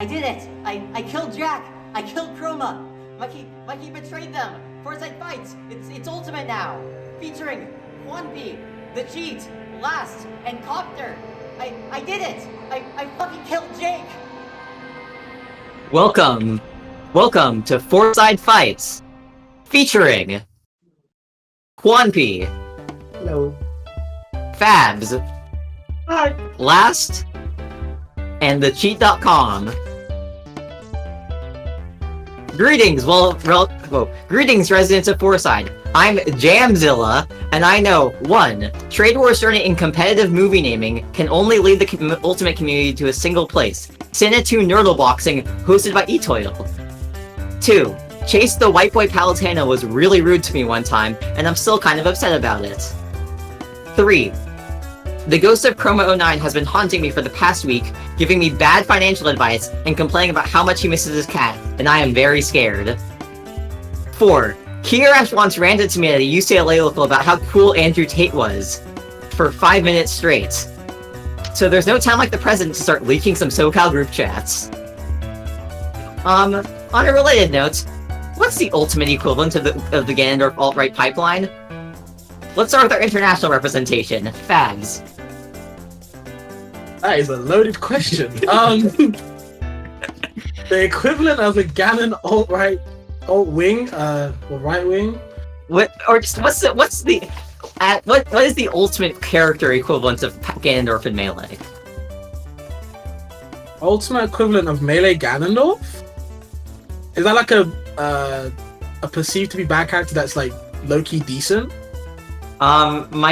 I did it! I killed Jack! I killed Chroma! Mikey betrayed them! Fourside fights! It's ultimate now! Featuring Wanpi, the Cheat, Last, and Copter! I did it! I fucking killed Jake! Welcome to Fourside Fights, featuring Wanpi, Hello. Fabs, Hi. Last, and thecheat.com. Greetings, greetings, residents of Fourside. I'm Jamzilla, and I know 1. Trade wars starting in competitive movie naming can only lead the ultimate community to a single place. Sina 2 Nerdle Boxing, hosted by eToil. 2. Chase the White Boy Palatano was really rude to me one time, and I'm still kind of upset about it. 3. The ghost of Chroma09 has been haunting me for the past week, giving me bad financial advice and complaining about how much he misses his cat, and I am very scared. 4. Kiarash once ranted to me at a UCLA local about how cool Andrew Tate was for 5 minutes straight. So there's no time like the present to start leaking some SoCal group chats. On a related note, what's the ultimate equivalent of the Ganondorf alt-right pipeline? Let's start with our international representation, Fabs. That is a loaded question. The equivalent of a Ganon alt-wing, or right wing. What is the ultimate character equivalent of Ganondorf in Melee? Ultimate equivalent of Melee Ganondorf? Is that like a perceived to be bad character that's like low-key decent? He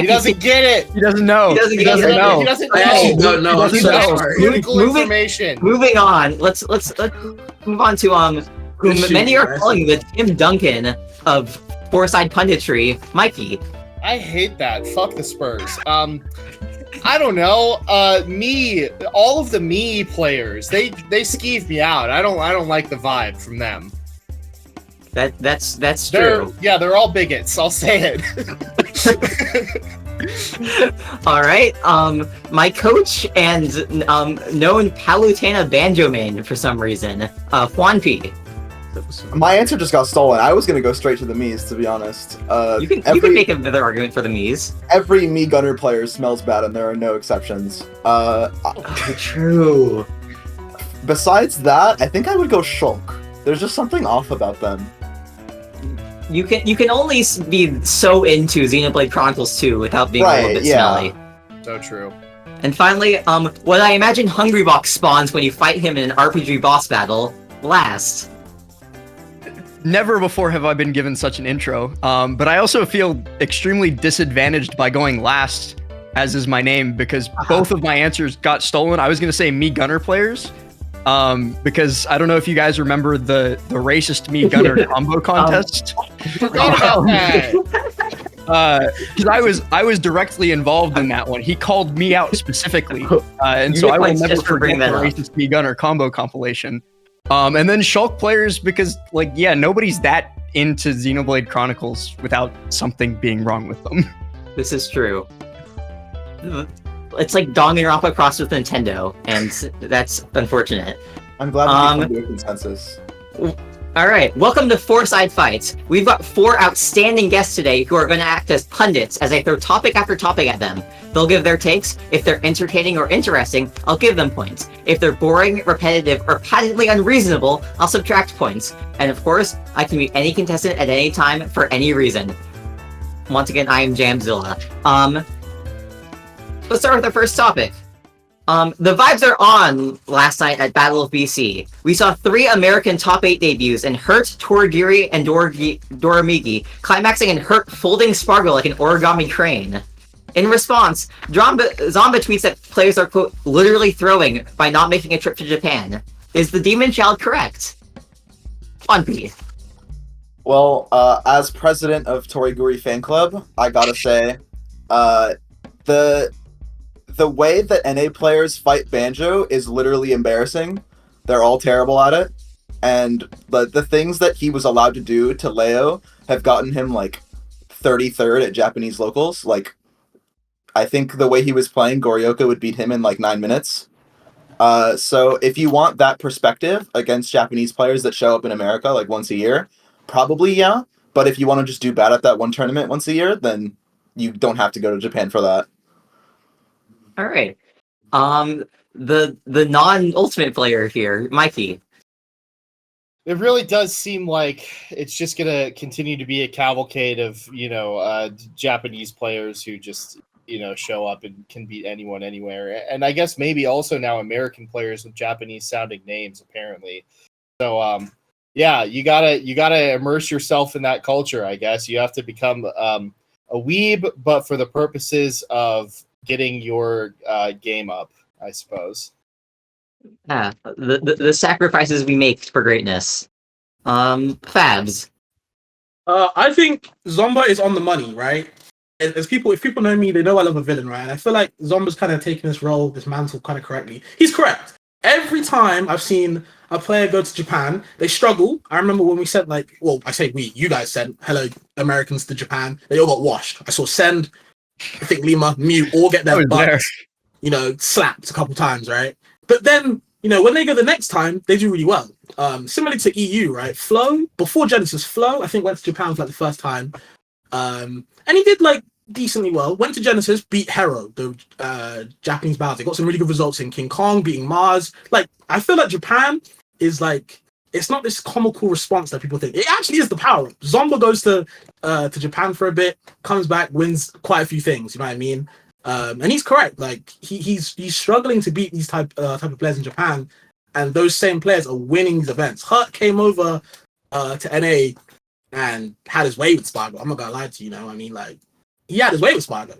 doesn't get it. He doesn't know. He doesn't know. I actually don't know. I'm so sorry. Critical information. Moving on, let's move on to who many are calling the Tim Duncan of Fourside punditry, Mikey. I hate that. Fuck the Spurs. I don't know. All of the me players, they skeeve me out. I don't like the vibe from them. That's true. They're all bigots. I'll say it. All right. My coach and known Palutena banjo main for some reason, Wanpi. My answer just got stolen. I was gonna go straight to the Mii's, to be honest. You can make another argument for the Mii's. Every Mii Gunner player smells bad, and there are no exceptions. True. Besides that, I think I would go Shulk. There's just something off about them. You can only be so into Xenoblade Chronicles 2 without being a little bit smelly. So true. And finally, what I imagine Hungrybox spawns when you fight him in an RPG boss battle, Last. Never before have I been given such an intro, but I also feel extremely disadvantaged by going last, as is my name, because both of my answers got stolen. I was going to say Mii Gunner players, because I don't know if you guys remember the racist Mii Gunner combo contest. Forgot about that. Because I was directly involved in that one. He called me out specifically, and so I will never forget the racist Mii Gunner combo compilation. And then Shulk players, because nobody's that into Xenoblade Chronicles without something being wrong with them. This is true. It's like Danganronpa crossed with Nintendo, and that's unfortunate. I'm glad we came to a consensus. Alright, welcome to Fourside Fights. We've got 4 outstanding guests today who are going to act as pundits as I throw topic after topic at them. They'll give their takes. If they're entertaining or interesting, I'll give them points. If they're boring, repetitive, or patently unreasonable, I'll subtract points. And of course, I can mute any contestant at any time for any reason. Once again, I am Jamzilla. Let's start with our first topic. The vibes are on last night at Battle of BC. We saw 3 American top 8 debuts in Hurt, Toragiri, and Doramigi, climaxing in Hurt folding Spargo like an origami crane. In response, Zomba tweets that players are, quote, literally throwing by not making a trip to Japan. Is the Demon Child correct? Wanpi. Well, as president of Toriguri Fan Club, I gotta say, the way that NA players fight Banjo is literally embarrassing. They're all terrible at it. And the things that he was allowed to do to Leo have gotten him, 33rd at Japanese locals. I think the way he was playing, Goryoka would beat him in, 9 minutes. So if you want that perspective against Japanese players that show up in America like once a year, probably yeah. But if you want to just do bad at that one tournament once a year, then you don't have to go to Japan for that. All right. The non-ultimate player here, Mikey. It really does seem like it's just gonna continue to be a cavalcade of Japanese players who just show up and can beat anyone anywhere, and I guess maybe also now American players with Japanese sounding names apparently. So yeah, you gotta immerse yourself in that culture. I guess you have to become a weeb, but for the purposes of getting your game up, I suppose. Yeah, the sacrifices we make for greatness. Fabs. I think Zomba is on the money, right? If people know me, they know I love a villain, right? And I feel like Zomba's kind of taking this role, this mantle, kind of correctly. He's correct. Every time I've seen a player go to Japan, they struggle. I remember when we sent you guys sent hello Americans to Japan. They all got washed. I saw Send, I think Lima, Mew all get their butts, slapped a couple times, right? But then, when they go the next time, they do really well. Similarly to EU, right? Flo, before Genesis, Flo, I think went to Japan for like the first time. And he did like decently well. Went to Genesis, beat Hero, the Japanese Bowser. Got some really good results in King Kong, beating Mars. Like, I feel like Japan is like, it's not this comical response that people think. It actually is the power. Zomba goes to Japan for a bit, comes back, wins quite a few things. You know what I mean? And he's correct. Like he's struggling to beat these type of players in Japan, and those same players are winning these events. Hurt came over to NA and had his way with Spargo. I'm not gonna lie to you. I mean, like he had his way with Spargo.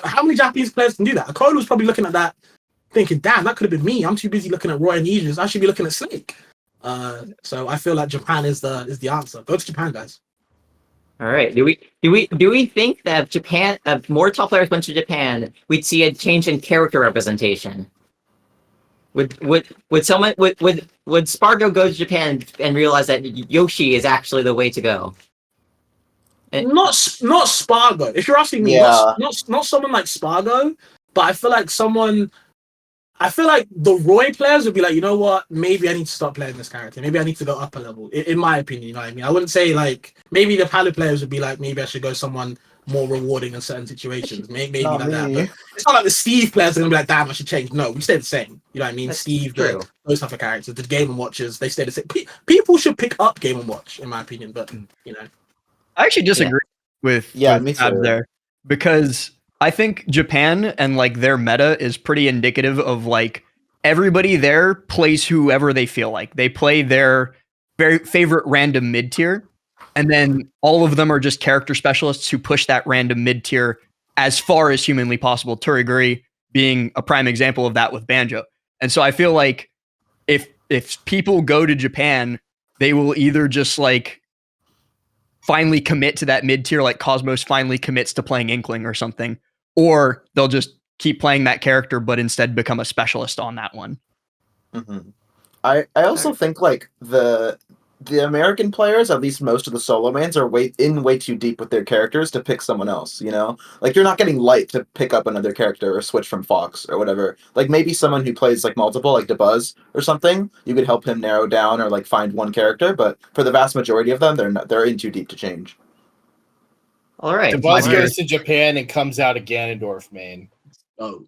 How many Japanese players can do that? Akolo was probably looking at that, thinking, "Damn, that could have been me. I'm too busy looking at Roy and Aegis. I should be looking at Snake." So I feel like Japan is the answer. Go to Japan, guys. All right. Do we think that if Japan, if more top players went to Japan, we'd see a change in character representation? Would Spargo go to Japan and realize that Yoshi is actually the way to go? Not Spargo. If you're asking me, Yeah. not someone like Spargo, but I feel like the Roy players would be like, you know what? Maybe I need to stop playing this character. Maybe I need to go up a level. In my opinion, you know what I mean? I wouldn't say like maybe the Palo players would be like, maybe I should go someone more rewarding in certain situations. Maybe Not like that. me. But it's not like the Steve players are gonna be like, damn, I should change. No, we stay the same. You know what I mean? That's Steve, true. those type of characters, the Game and Watchers, they stay the same. People should pick up Game and Watch, in my opinion. But I actually disagree with me Fab too. there, because I think Japan and like their meta is pretty indicative of like everybody there plays whoever they feel like. They play their very favorite random mid tier, and then all of them are just character specialists who push that random mid tier as far as humanly possible. Turiguri being a prime example of that with Banjo. And so I feel like if people go to Japan, they will either just like finally commit to that mid tier, like Cosmos finally commits to playing Inkling or something, or they'll just keep playing that character, but instead become a specialist on that one. Mm-hmm. I also think like the American players, at least most of the solo mains, are way too deep with their characters to pick someone else. Like you're not getting light to pick up another character or switch from Fox or whatever. Like maybe someone who plays like multiple, like DeBuzz or something, you could help him narrow down or like find one character. But for the vast majority of them, they're in too deep to change. All right. The Buzz goes to Japan and comes out a Ganondorf main. oh,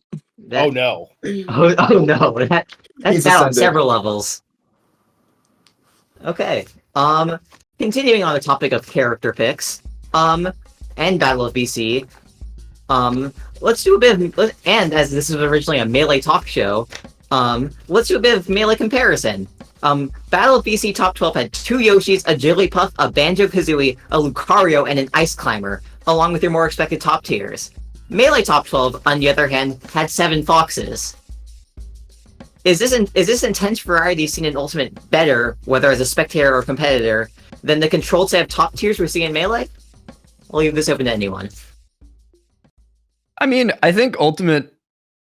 Oh no. Oh no, that's He's bad on ascended. several levels. Okay. Continuing on the topic of character picks, and Battle of BC, let's do a bit of, and as this is originally a Melee talk show, let's do a bit of Melee comparison. Battle of BC Top 12 had 2 Yoshis, a Jigglypuff, a Banjo-Kazooie, a Lucario, and an Ice Climber, along with your more expected top tiers. Melee Top 12, on the other hand, had 7 Foxes. Is this intense variety seen in Ultimate better, whether as a spectator or competitor, than the controlled set of top tiers we're seeing in Melee? I'll leave this open to anyone. I mean, I think Ultimate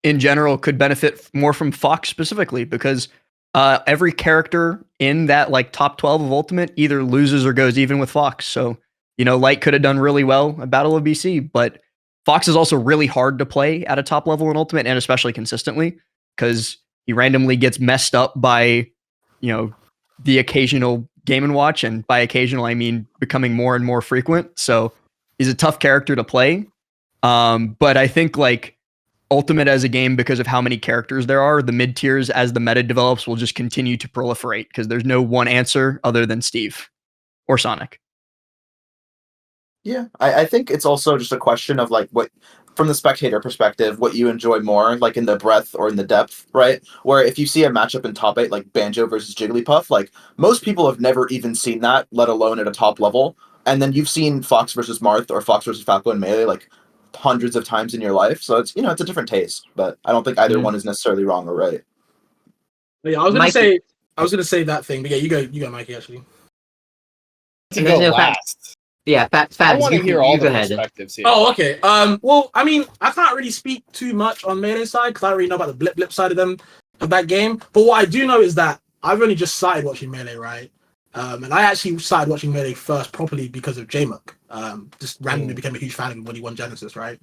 in general could benefit more from Fox specifically, because every character in that like top 12 of Ultimate either loses or goes even with Fox. So, Light could have done really well at Battle of BC, but Fox is also really hard to play at a top level in Ultimate, and especially consistently, because He randomly gets messed up by, the occasional Game & Watch, and by occasional I mean becoming more and more frequent. So he's a tough character to play. But I think like Ultimate as a game, because of how many characters there are, the mid tiers as the meta develops will just continue to proliferate because there's no one answer other than Steve or Sonic. Yeah, I think it's also just a question of like what, from the spectator perspective, what you enjoy more, like in the breadth or in the depth, right? Where if you see a matchup in top 8, like Banjo versus Jigglypuff, like most people have never even seen that, let alone at a top level. And then you've seen Fox versus Marth or Fox versus Falco in Melee like hundreds of times in your life. So it's, it's a different taste, but I don't think either one is necessarily wrong or right. Yeah, I was gonna say that thing, but yeah, you go, Mikey. Actually, To go last. Fabs, I want to hear all you the go ahead. perspectives here. Oh, okay. Well, I mean, I can't really speak too much on Melee side because I don't really know about the blip side of that game. But what I do know is that I've only just started watching Melee, right? And I actually started watching Melee first properly because of J-Muck. Just randomly became a huge fan of him when he won Genesis, right?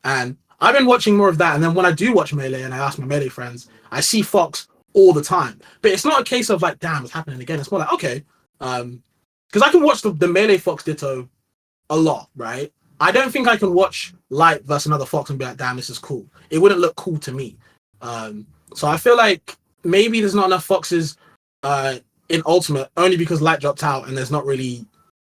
And I've been watching more of that. And then when I do watch Melee and I ask my Melee friends, I see Fox all the time. But it's not a case of like, damn, it's happening again. It's more like, okay. Because I can watch the Melee Fox Ditto a lot, right? I don't think I can watch Light versus another Fox and be like, damn, this is cool. It wouldn't look cool to me. So I feel like maybe there's not enough Foxes in Ultimate only because Light dropped out and there's not really,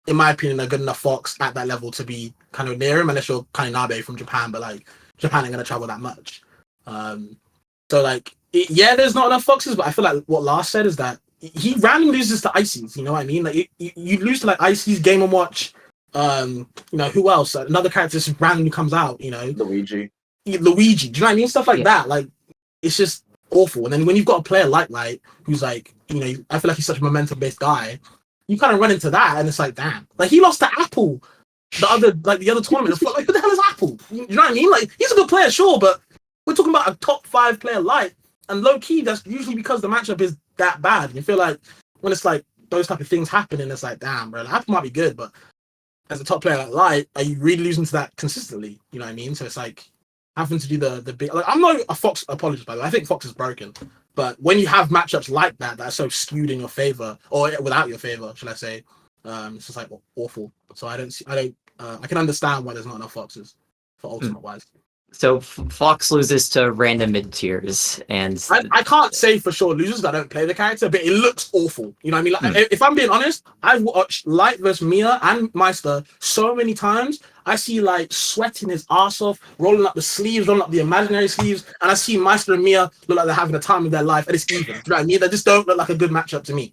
in my opinion, a good enough Fox at that level to be kind of near him unless you're Kaninabe from Japan, but like Japan ain't gonna travel that much. So like, there's not enough Foxes, but I feel like what Lars said is that he randomly loses to Ices, you know what I mean? Like you lose to like Ices, Game & Watch, who else? Another character just randomly comes out, Luigi. Do you know what I mean? Stuff like that. Like, it's just awful. And then when you've got a player like Light, who's like, I feel like he's such a momentum-based guy, you kind of run into that, and it's like, damn. Like, he lost to Apple the other tournament. Like, who the hell is Apple? You know what I mean? Like, he's a good player, sure, but we're talking about a top 5 player Light, and low-key, that's usually because the matchup is that bad. You feel like when it's like those type of things happen, and it's like, damn, bro, like, Apple might be good, but as a top player like Light, are you really losing to that consistently? You know what I mean? So it's like having to do the big. Like, I'm not a Fox apologist, by the way. I think Fox is broken, but when you have matchups like that are so skewed in your favor or without your favor, should I say? It's just like awful. So I can understand why there's not enough Foxes for Ultimate wise. So Fox loses to random mid tiers, and I can't say for sure losers. I don't play the character, but it looks awful. You know what I mean? Like, if I'm being honest, I've watched Light versus Mia and Meister so many times. I see Light sweating his ass off, rolling up the sleeves, rolling up the imaginary sleeves, and I see Meister and Mia look like they're having the time of their life, and it's even. Do you know what I mean? They just don't look like a good matchup to me,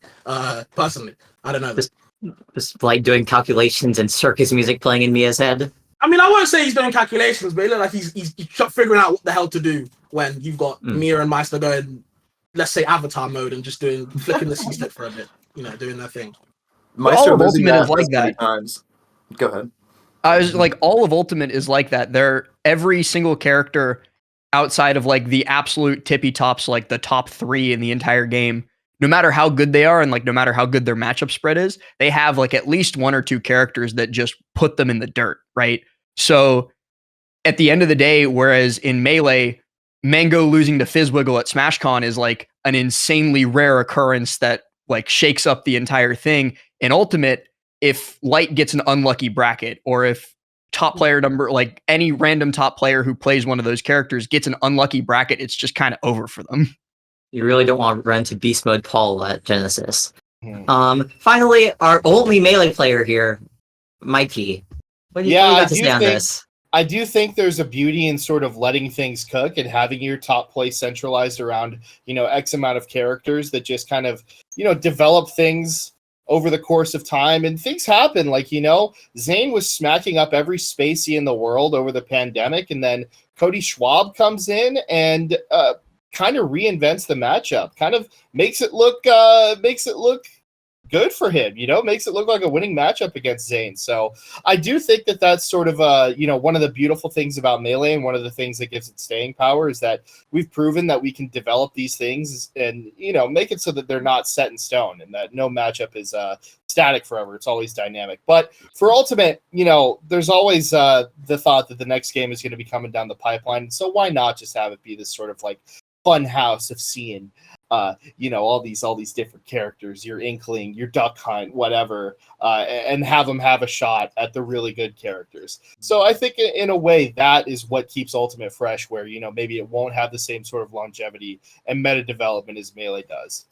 personally. I don't know. Just like doing calculations and circus music playing in Mia's head. I mean, I won't say he's doing calculations, but it looks like he's figuring out what the hell to do when you've got Mia and Meister going, let's say, Avatar mode and just flicking the C-stick for a bit, doing their thing. Meister all of Ultimate is like that. Times. Go ahead. I was like, all of Ultimate is like that. Every single character outside of like the absolute tippy tops, like the top 3 in the entire game, no matter how good they are and like no matter how good their matchup spread is, they have like at least 1 or 2 characters that just put them in the dirt, right? So at the end of the day, whereas in Melee, Mango losing to Fizzwiggle at SmashCon is like an insanely rare occurrence that like shakes up the entire thing. In Ultimate, if Light gets an unlucky bracket, or if top player number, like any random top player who plays one of those characters gets an unlucky bracket, it's just kind of over for them. You really don't want to run to Beast Mode Paul at Genesis. Finally, our only Melee player here, Mikey. What do you got to say on this? I do think there's a beauty in sort of letting things cook and having your top play centralized around, X amount of characters that just kind of, develop things over the course of time, and things happen. Like, Zayn was smacking up every spacey in the world over the pandemic, and then Cody Schwab comes in and kind of reinvents the matchup, kind of makes it look good for him, makes it look like a winning matchup against Zayn. So I do think that that's sort of one of the beautiful things about Melee, and one of the things that gives it staying power is that we've proven that we can develop these things and make it so that they're not set in stone and that no matchup is static forever. It's always dynamic. But for Ultimate, there's always the thought that the next game is going to be coming down the pipeline. So why not just have it be this sort of like fun house of seeing all these different characters, your Inkling, your Duck Hunt, whatever, and have them have a shot at the really good characters. So I think in a way that is what keeps Ultimate fresh, where maybe it won't have the same sort of longevity and meta development as Melee does.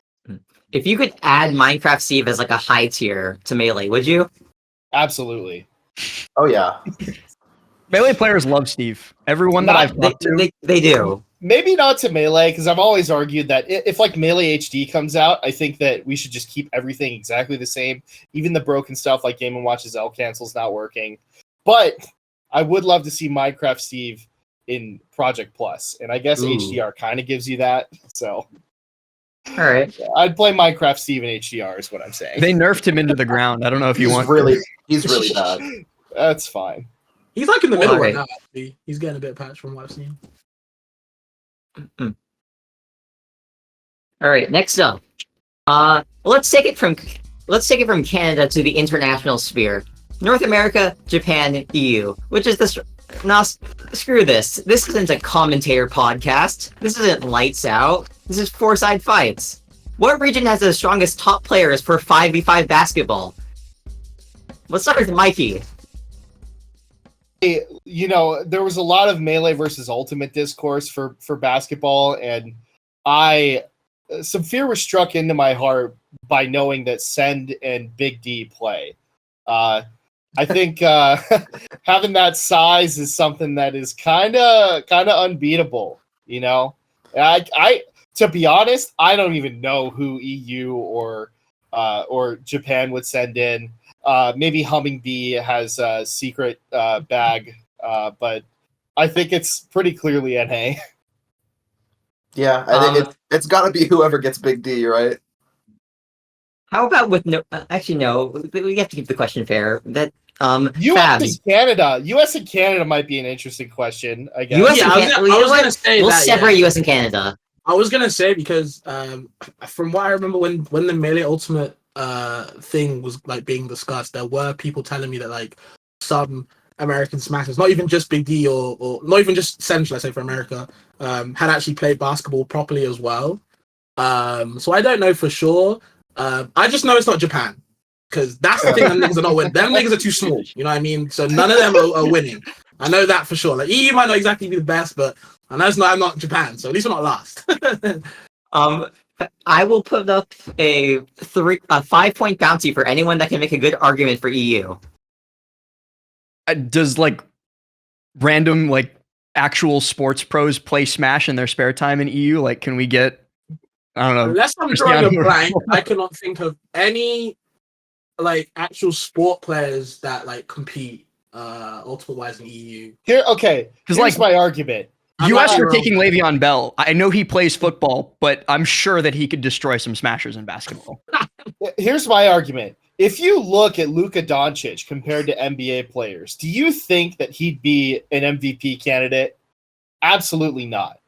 If you could add Minecraft Steve as like a high tier to Melee, would you? Absolutely. Oh yeah. Melee players love Steve. Everyone that I've talked to, They do. Maybe not to Melee, because I've always argued that if like Melee HD comes out, I think that we should just keep everything exactly the same. Even the broken stuff like Game & Watch's L cancel's not working. But I would love to see Minecraft Steve in Project Plus, and I guess HDR kind of gives you that. So, all right, I'd play Minecraft Steve in HDR is what I'm saying. they nerfed him into the ground. I don't know if you want. He's really bad. That's fine. He's like in the middle Alright. right now. Actually. He's getting a bit patched from what I've seen. all right. Next up, let's take it from Canada to the international sphere. North America, Japan, EU, which is screw this. This isn't a commentator podcast. This isn't Lights Out. This is Fourside Fights. What region has the strongest top players for 5v5 basketball? Let's start with Mikey. There was a lot of Melee versus Ultimate discourse for basketball, and some fear was struck into my heart by knowing that Send and Big D play. I think having that size is something that is kind of unbeatable. I to be honest, I don't even know who EU or Japan would send in. Maybe Humming Bee has a secret bag, but I think it's pretty clearly NA. Yeah, I think it's got to be whoever gets Big D, right? How about with no? Actually, no. We have to keep the question fair. That U.S. and Canada might be an interesting question. I guess. US Yeah, I was gonna say we'll that, separate yeah. US and Canada. I was gonna say because from what I remember when the Melee Ultimate thing was like being discussed, there were people telling me that like some American smashers, not even just Big D or not even just Central, I say for America, had actually played basketball properly as well. So I don't know for sure. I just know it's not Japan. Because that's the thing, them niggas are not winning. Them niggas are too small. You know what I mean? So none of them are winning. I know that for sure. Like EU might not exactly be the best, but I know I'm not Japan, so at least we're not last. I will put up a 5-point bounty for anyone that can make a good argument for EU. Does like random like actual sports pros play Smash in their spare time in EU? Like, can we get? I don't know. Unless I'm drawing a blank, I cannot think of any like actual sport players that like compete ultimate wise in EU. Here's like my argument. US are taking Le'Veon Bell. I know he plays football, but I'm sure that he could destroy some smashers in basketball. Here's my argument. If you look at Luka Doncic compared to NBA players, do you think that he'd be an MVP candidate? Absolutely not.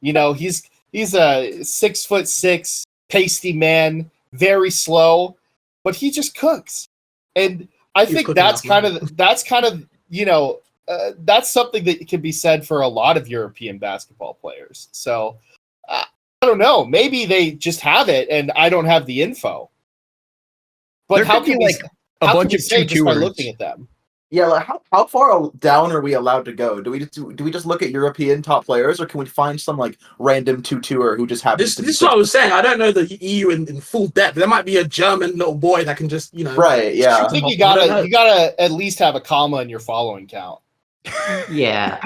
He's a 6'6" pasty man, very slow, but he just cooks. And I think that's kind of that's something that can be said for a lot of European basketball players. So I don't know. Maybe they just have it, and I don't have the info. But there how could can be we like a bunch of say just by 2-2ers. looking at them? Yeah, like how far down are we allowed to go? Do we just look at European top players, or can we find some like random 2-2er who just happens to be? This is what I was saying. I don't know the EU in full depth. There might be a German little boy that can just Right? Yeah. I think you gotta at least have a comma in your following count. Yeah.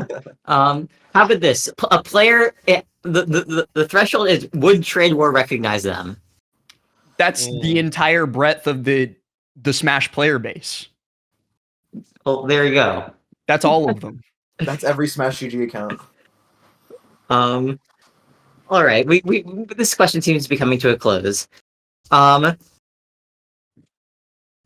How about this? A player. The threshold is would Trade War recognize them? That's the entire breadth of the Smash player base. Well, there you go. That's all of them. That's every Smash GG account. All right. We this question seems to be coming to a close.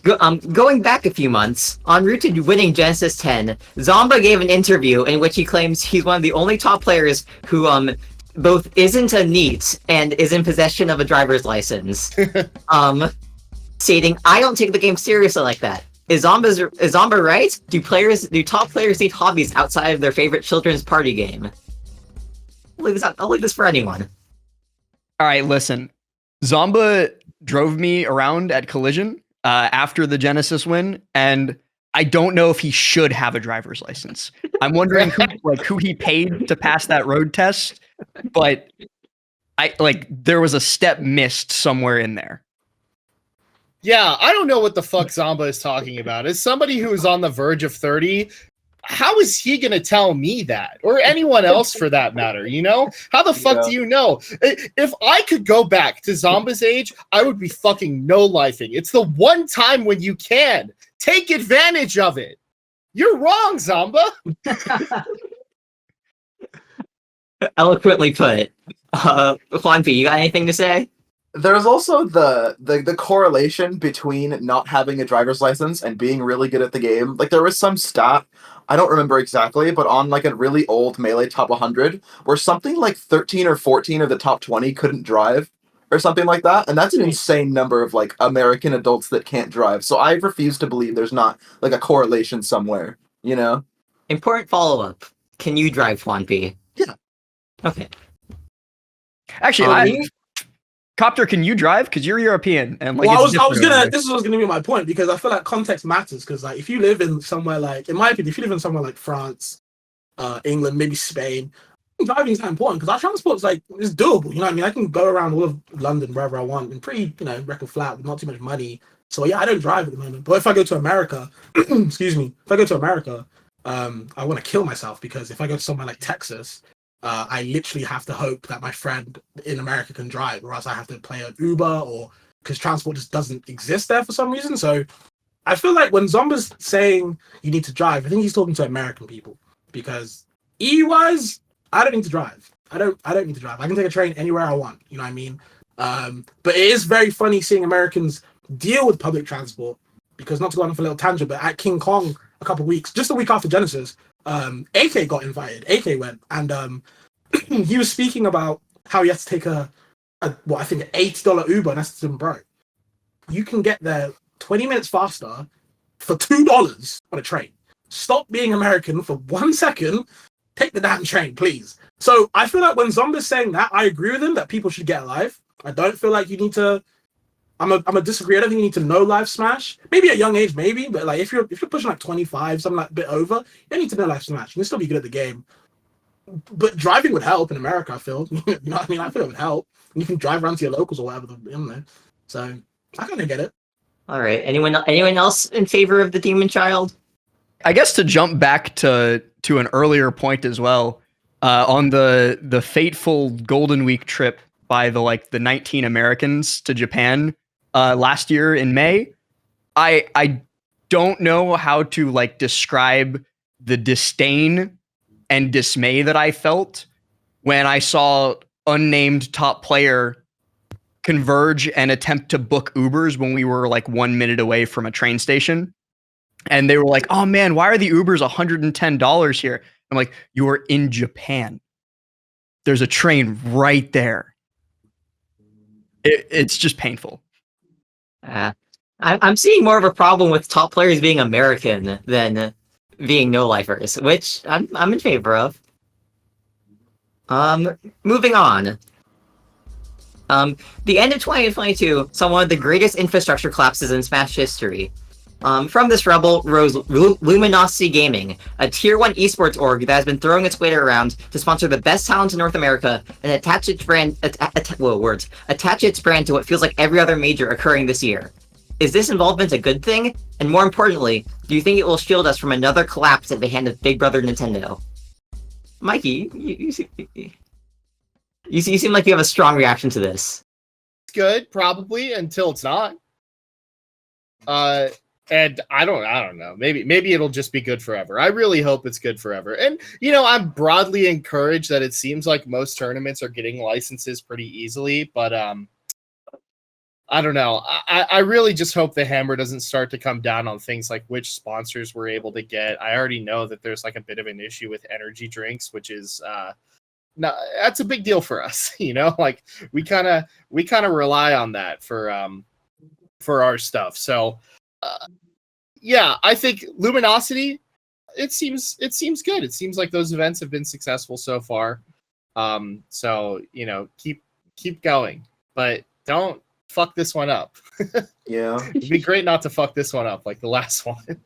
Going back a few months, en route to winning Genesis 10, Zomba gave an interview in which he claims he's one of the only top players who both isn't a NEET and is in possession of a driver's license. Stating, "I don't take the game seriously like that." Is Zomba right? Do top players need hobbies outside of their favorite children's party game? I'll leave this for anyone. All right, listen. Zomba drove me around at Collision after the Genesis win, and I don't know if he should have a driver's license. I'm wondering who he paid to pass that road test, but there was a step missed somewhere in there. Yeah, I don't know what the fuck Zomba is talking about. As somebody who is on the verge of 30, how is he going to tell me that? Or anyone else for that matter, you know? How the fuck do you know? If I could go back to Zomba's age, I would be fucking no-lifing. It's the one time when you can. Take advantage of it. You're wrong, Zomba. Eloquently put. Juan P, you got anything to say? There's also the correlation between not having a driver's license and being really good at the game. Like, there was some stat, I don't remember exactly, but on like a really old Melee top 100, where something like 13 or 14 of the top 20 couldn't drive, or something like that. And that's an insane number of like American adults that can't drive. So I refuse to believe there's not like a correlation somewhere, you know? Important follow-up. Can you drive, Juan P? Yeah. Okay. Actually, Copter, can you drive? Because you're European, and like. Well, This was gonna be my point, because I feel like context matters. Because like, if you live in somewhere like, in my opinion, if you live in somewhere like France, England, maybe Spain, driving is not important because our transport's like, it's doable. You know what I mean? I can go around all of London wherever I want and pretty, record flat with not too much money. So yeah, I don't drive at the moment. But if I go to America, excuse me, if I go to America, I want to kill myself, because if I go to somewhere like Texas, I literally have to hope that my friend in America can drive, or else I have to play an Uber, or because transport just doesn't exist there for some reason. So I feel like when Zomba's saying you need to drive, I think he's talking to American people, because EU-wise, I don't need to drive. I don't need to drive. I can take a train anywhere I want. You know what I mean? But it is very funny seeing Americans deal with public transport, because, not to go on for a little tangent, but at King Kong a couple of weeks, just a week after Genesis, AK got invited. AK went, and he was speaking about how he has to take I think an $80 Uber, and that's bro. You can get there 20 minutes faster for $2 on a train. Stop being American for 1 second. Take the damn train, please. So I feel like when Zomba's saying that, I agree with him that people should get a life. I don't feel like you need to. I'm a disagree. I don't think you need to know live smash. Maybe at a young age, maybe, but like if you're pushing like 25, something like a bit over, you don't need to know live smash. You can still be good at the game. But driving would help in America, I feel. You know what I mean? I feel it would help. And you can drive around to your locals or whatever, So I kind of get it. All right. Anyone else in favor of the Demon Child? I guess to jump back to an earlier point as well, on the fateful Golden Week trip by the 19 Americans to Japan last year in May, I don't know how to describe the disdain and dismay that I felt when I saw unnamed top player converge and attempt to book Ubers when we were 1 minute away from a train station. And they were like, oh man, why are the Ubers $110 here? I'm like, you are in Japan. There's a train right there. It's just painful. I'm seeing more of a problem with top players being American than being no-lifers, which I'm in favor of. Moving on. The end of 2022 saw one of the greatest infrastructure collapses in Smash history. From this rubble rose Luminosity Gaming, a tier 1 esports org that has been throwing its weight around to sponsor the best talent in North America and attach its brand to what feels like every other major occurring this year. Is this involvement a good thing? And more importantly, do you think it will shield us from another collapse at the hand of Big Brother Nintendo? Mikey, you seem like you have a strong reaction to this. It's good, probably, until it's not. And I don't know. Maybe it'll just be good forever. I really hope it's good forever. And I'm broadly encouraged that it seems like most tournaments are getting licenses pretty easily, but I don't know. I really just hope the hammer doesn't start to come down on things like which sponsors we're able to get. I already know that there's a bit of an issue with energy drinks, which is that's a big deal for us. We kind of rely on that for our stuff. So yeah, I think Luminosity, it seems good. It seems like those events have been successful so far. So keep keep going, but don't fuck this one up. Yeah. It'd be great not to fuck this one up like the last one.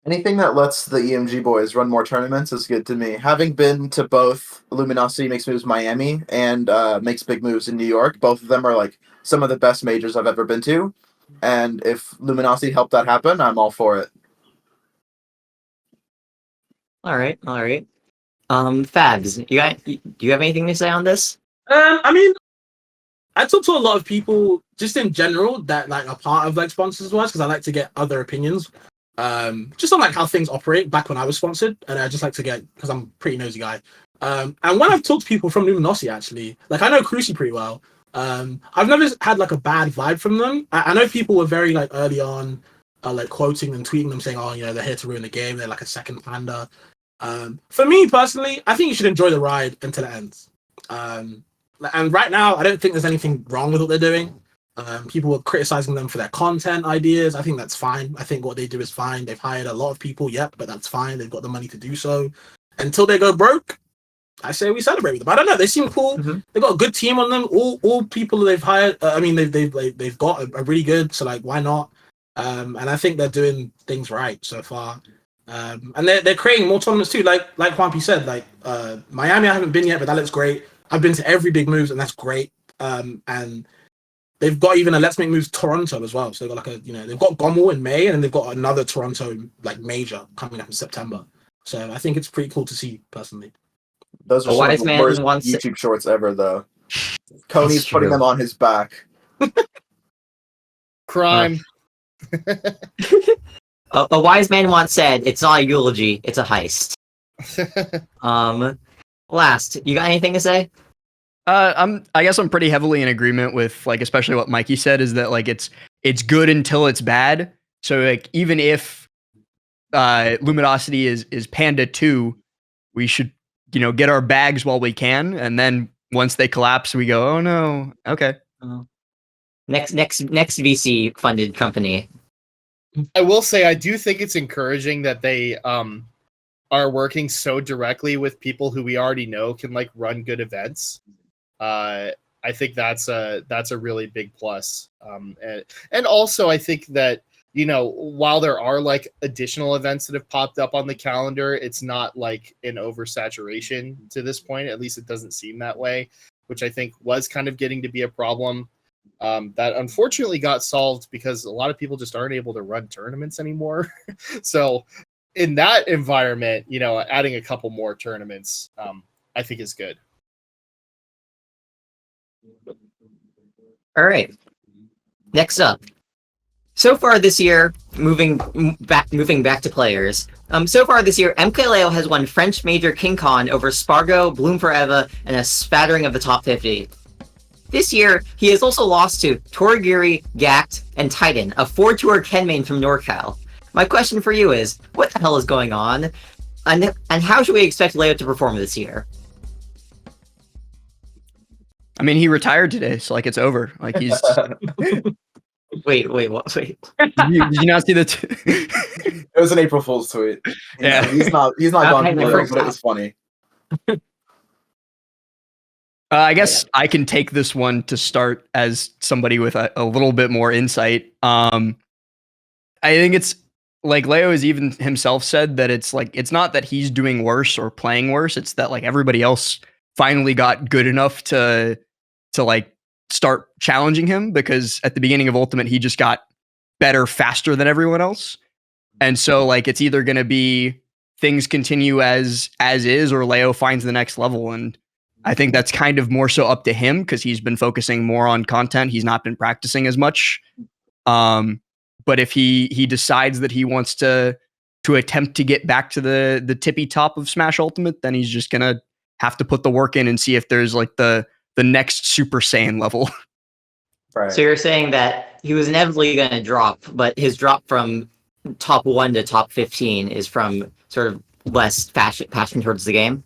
Anything that lets the EMG boys run more tournaments is good to me. Having been to both Luminosity Makes Moves Miami and Makes Big Moves in New York, both of them are like some of the best majors I've ever been to. And if Luminosity helped that happen, I'm all for it. All right. Fabs, do you have anything to say on this? I mean, I talk to a lot of people just in general that like are part of like sponsors was because I like to get other opinions. Just on like how things operate back when I was sponsored, and I just like to get because I'm a pretty nosy guy. And when I've talked to people from Luminosity, actually, like I know Cruci pretty well. I've never had like a bad vibe from them. I know people were very like early on, like quoting and tweeting them saying, "Oh, you know, they're here to ruin the game. They're like a second panda." For me personally, I think you should enjoy the ride until it ends. And right now, I don't think there's anything wrong with what they're doing. People are criticizing them for their content ideas. I think that's fine. I think what they do is fine. They've hired a lot of people, yep, but that's fine. They've got the money to do so. Until they go broke, I say we celebrate with them. I don't know. They seem cool. Mm-hmm. They've got a good team on them. All people they've hired. I mean, they've got a really good. So like, why not? And I think they're doing things right so far. And they're creating more tournaments too. Like Juanpi said, like Miami, I haven't been yet, but that looks great. Like, I've been to every big moves, and that's great. And they've got even a Let's Make Moves Toronto as well. So they've got like they've got Gommel in May, and then they've got another Toronto like major coming up in September. So I think it's pretty cool to see personally. Those are some of the worst YouTube shorts ever, though. Coney's putting them on his back. Crime. A wise man once said, "It's not a eulogy; it's a heist." Last, you got anything to say? I guess I'm pretty heavily in agreement with like especially what Mikey said is that like it's good until it's bad. So like even if Luminosity is Panda 2, we should get our bags while we can, and then once they collapse, we go, oh no, okay. Next VC funded company. I will say I do think it's encouraging that they are working so directly with people who we already know can like run good events. I think that's a really big plus. And also I think that while there are like additional events that have popped up on the calendar, it's not like an oversaturation to this point. At least it doesn't seem that way, which I think was kind of getting to be a problem. That unfortunately got solved because a lot of people just aren't able to run tournaments anymore. So in that environment, adding a couple more tournaments, I think is good. All right. Next up. So far this year, moving back to players. So far this year, MKLeo has won French Major King Khan over Spargo, Bloom Forever, and a spattering of the top 50. This year, he has also lost to Torigiri, Gact, and Titan, a 4-tour Ken main from NorCal. My question for you is, what the hell is going on? And how should we expect Leo to perform this year? I mean, he retired today, so like it's over. Like he's. Wait, what? Wait. Did you not see the? It was an April Fool's tweet. Yeah, he's not gone through, but it was funny. I guess I can take this one to start as somebody with a little bit more insight. I think it's like Leo has even himself said that it's like it's not that he's doing worse or playing worse. It's that like everybody else finally got good enough to like start challenging him, because at the beginning of Ultimate he just got better faster than everyone else. And so like it's either going to be things continue as is, or Leo finds the next level. And I think that's kind of more so up to him because he's been focusing more on content. He's not been practicing as much. But if he decides that he wants to attempt to get back to the tippy top of Smash Ultimate, then he's just gonna have to put the work in and see if there's like the next Super Saiyan level. Right. So you're saying that he was inevitably going to drop, but his drop from top 1 to top 15 is from sort of less passion towards the game?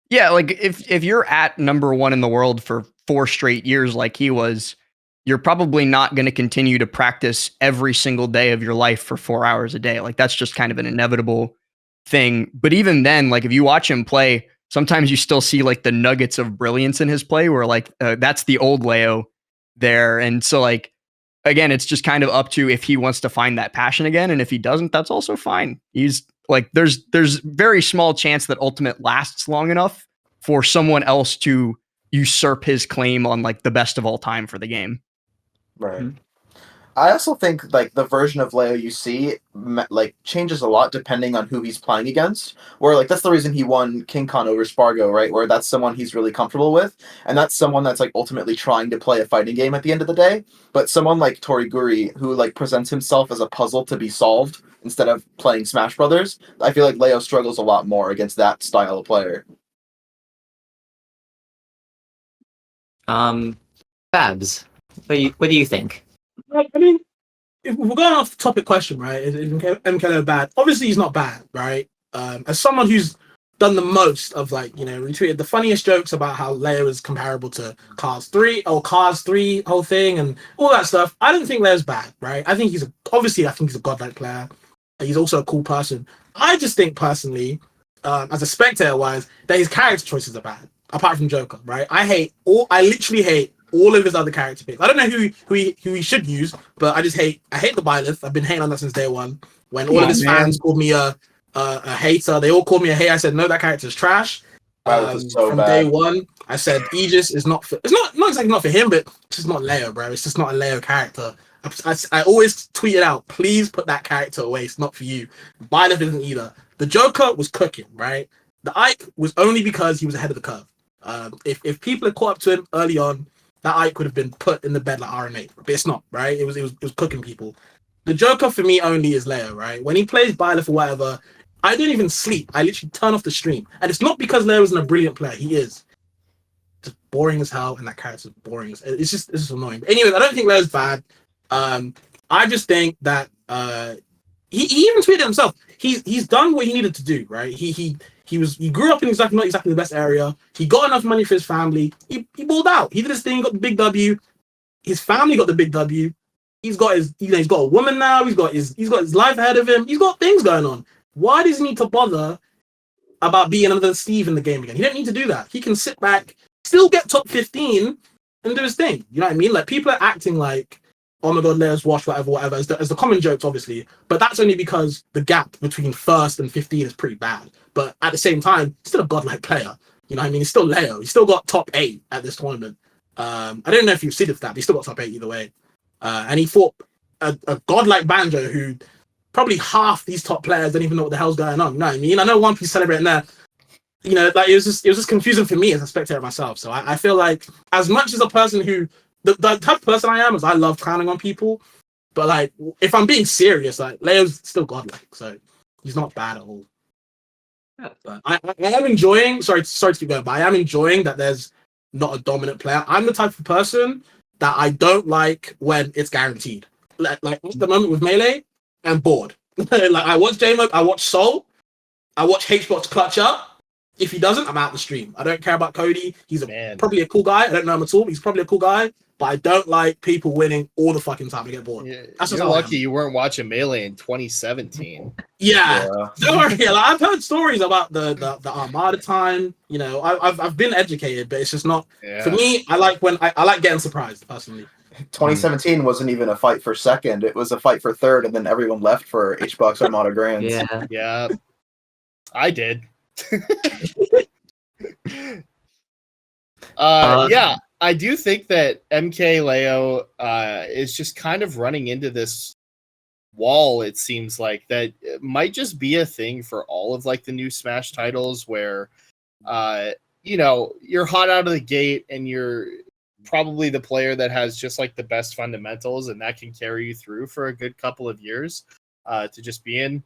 Yeah, like if you're at number 1 in the world for 4 straight years like he was, you're probably not going to continue to practice every single day of your life for 4 hours a day. Like that's just kind of an inevitable thing. But even then, like if you watch him play, sometimes you still see like the nuggets of brilliance in his play where like that's the old Leo there. And so like, again, it's just kind of up to if he wants to find that passion again. And if he doesn't, that's also fine. He's like, there's very small chance that Ultimate lasts long enough for someone else to usurp his claim on like the best of all time for the game. Right. Mhm. I also think like the version of Leo you see like changes a lot depending on who he's playing against. Where like that's the reason he won King Khan over Spargo, right? Where that's someone he's really comfortable with, and that's someone that's like ultimately trying to play a fighting game at the end of the day. But someone like Toriguri, who like presents himself as a puzzle to be solved instead of playing Smash Brothers, I feel like Leo struggles a lot more against that style of player. Babs, what do you think? I mean, if we're going off the topic question, right? Is MKLeo bad? Obviously, he's not bad, right? As someone who's done the most of like, retweeted the funniest jokes about how Leo is comparable to Cars 3 or Cars 3 whole thing and all that stuff, I don't think Leo's bad, right? I think he's a godlike player. He's also a cool person. I just think personally, as a spectator wise, that his character choices are bad. Apart from Joker, right? I literally hate all of his other character picks. I don't know who he should use, but I hate the Byleth. I've been hating on that since day one. When all of his fans called me a hater, they all called me a hater. I said no, that character's trash. Byleth is so from bad. day one, I said Aegis is not. It's not exactly not for him, but it's just not Leo, bro. It's just not a Leo character. I always tweet it out. Please put that character away. It's not for you. Byleth isn't either. The Joker was cooking, right? The Ike was only because he was ahead of the curve. If people had caught up to him early on, that Ike could have been put in the bed like RNA, but it's not, right? It was cooking people. The Joker for me only is Leo, right? When he plays Byleth or whatever, I don't even sleep. I literally turn off the stream, and it's not because Leo isn't a brilliant player. He is just boring as hell, and that character's boring. It's just annoying. But anyways, I don't think Leo's bad. I just think that he even tweeted himself. He's done what he needed to do, right? He grew up in not exactly the best area. He got enough money for his family. He balled out. He did his thing, got the big W. His family got the big W. He's got he's got a woman now. He's got his life ahead of him. He's got things going on. Why does he need to bother about being another Steve in the game again? He don't need to do that. He can sit back, still get top 15, and do his thing. You know what I mean? Like people are acting like, oh my god, Leo's washed, whatever, as the common jokes, obviously. But that's only because the gap between first and 15 is pretty bad. But at the same time, still a godlike player. You know what I mean? He's still Leo. He's still got top 8 at this tournament. I don't know if you've seen that, but he's still got top 8 either way. And he fought a godlike Banjo who probably half these top players don't even know what the hell's going on. You know what I mean? I know One Piece celebrating there. You know, like it was just confusing for me as a spectator myself. So I feel like as much as a person who the type of person I am is I love clowning on people, but like if I'm being serious, like Leo's still godlike, so he's not bad at all. But I am enjoying. Sorry to keep going, but I am enjoying that there's not a dominant player. I'm the type of person that I don't like when it's guaranteed. Like at the moment with Melee, I'm bored. Like I watch J-Mo, I watch Soul, I watch HBox clutch up. If he doesn't, I'm out the stream. I don't care about Cody. He's probably a cool guy. I don't know him at all. He's probably a cool guy, but I don't like people winning all the fucking time. I get bored. Yeah, That's you're lucky you weren't watching Melee in 2017. Yeah. Don't worry. Like, I've heard stories about the Armada time. You know, I've been educated, but it's just not for me. I like when I like getting surprised personally. 2017 wasn't even a fight for second; it was a fight for third, and then everyone left for HBox Armada Grands. Yeah, I did. Yeah, I do think that MKLeo is just kind of running into this wall. It seems like that it might just be a thing for all of like the new Smash titles where you know, you're hot out of the gate and you're probably the player that has just like the best fundamentals, and that can carry you through for a good couple of years to just be in,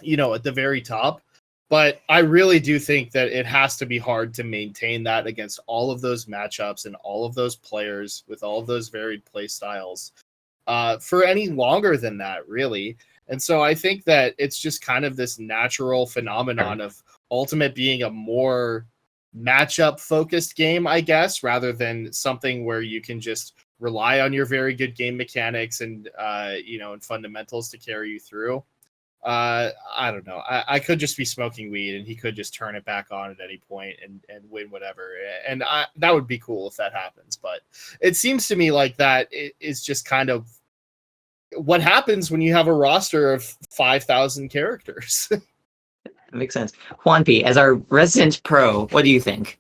you know, at the very top. But I really do think that it has to be hard to maintain that against all of those matchups and all of those players with all of those varied play styles for any longer than that, really. And so I think that it's just kind of this natural phenomenon of Ultimate being a more matchup focused game, I guess, rather than something where you can just rely on your very good game mechanics and, you know, and fundamentals to carry you through. I don't know. I could just be smoking weed, and he could just turn it back on at any point and win whatever. And that would be cool if that happens. But it seems to me like that is just kind of what happens when you have a roster of 5,000 characters. That makes sense. Juanpi, as our resident pro, what do you think?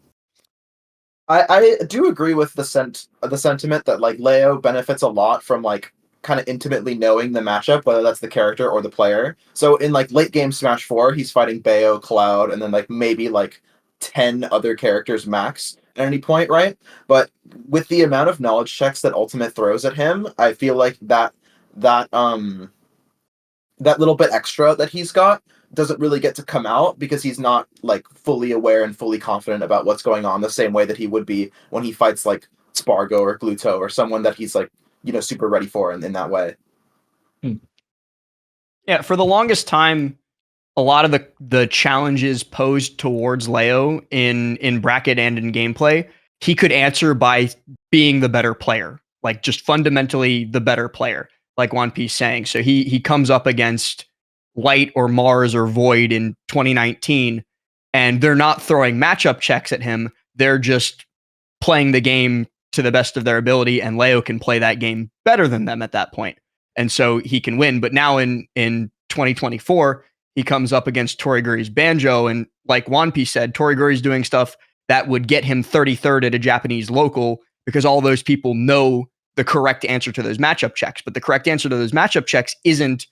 I do agree with the sentiment that like Leo benefits a lot from like kind of intimately knowing the matchup, whether that's the character or the player. So in like late game Smash 4, he's fighting Bayo, Cloud, and then like maybe like 10 other characters max at any point, right? But with the amount of knowledge checks that Ultimate throws at him, I feel like that little bit extra that he's got doesn't really get to come out because he's not like fully aware and fully confident about what's going on the same way that he would be when he fights like Spargo or Gluto or someone that he's like, super ready for in that way. Yeah, for the longest time, a lot of the challenges posed towards Leo in bracket and in gameplay, he could answer by being the better player, like just fundamentally the better player, like One Piece saying. So he comes up against Light or Mars or Void in 2019, and they're not throwing matchup checks at him. They're just playing the game to the best of their ability, and Leo can play that game better than them at that point. And so he can win. But now in 2024, he comes up against Toriguri's Banjo, and like Wanpi said, Toriguri's doing stuff that would get him 33rd at a Japanese local because all those people know the correct answer to those matchup checks. But the correct answer to those matchup checks isn't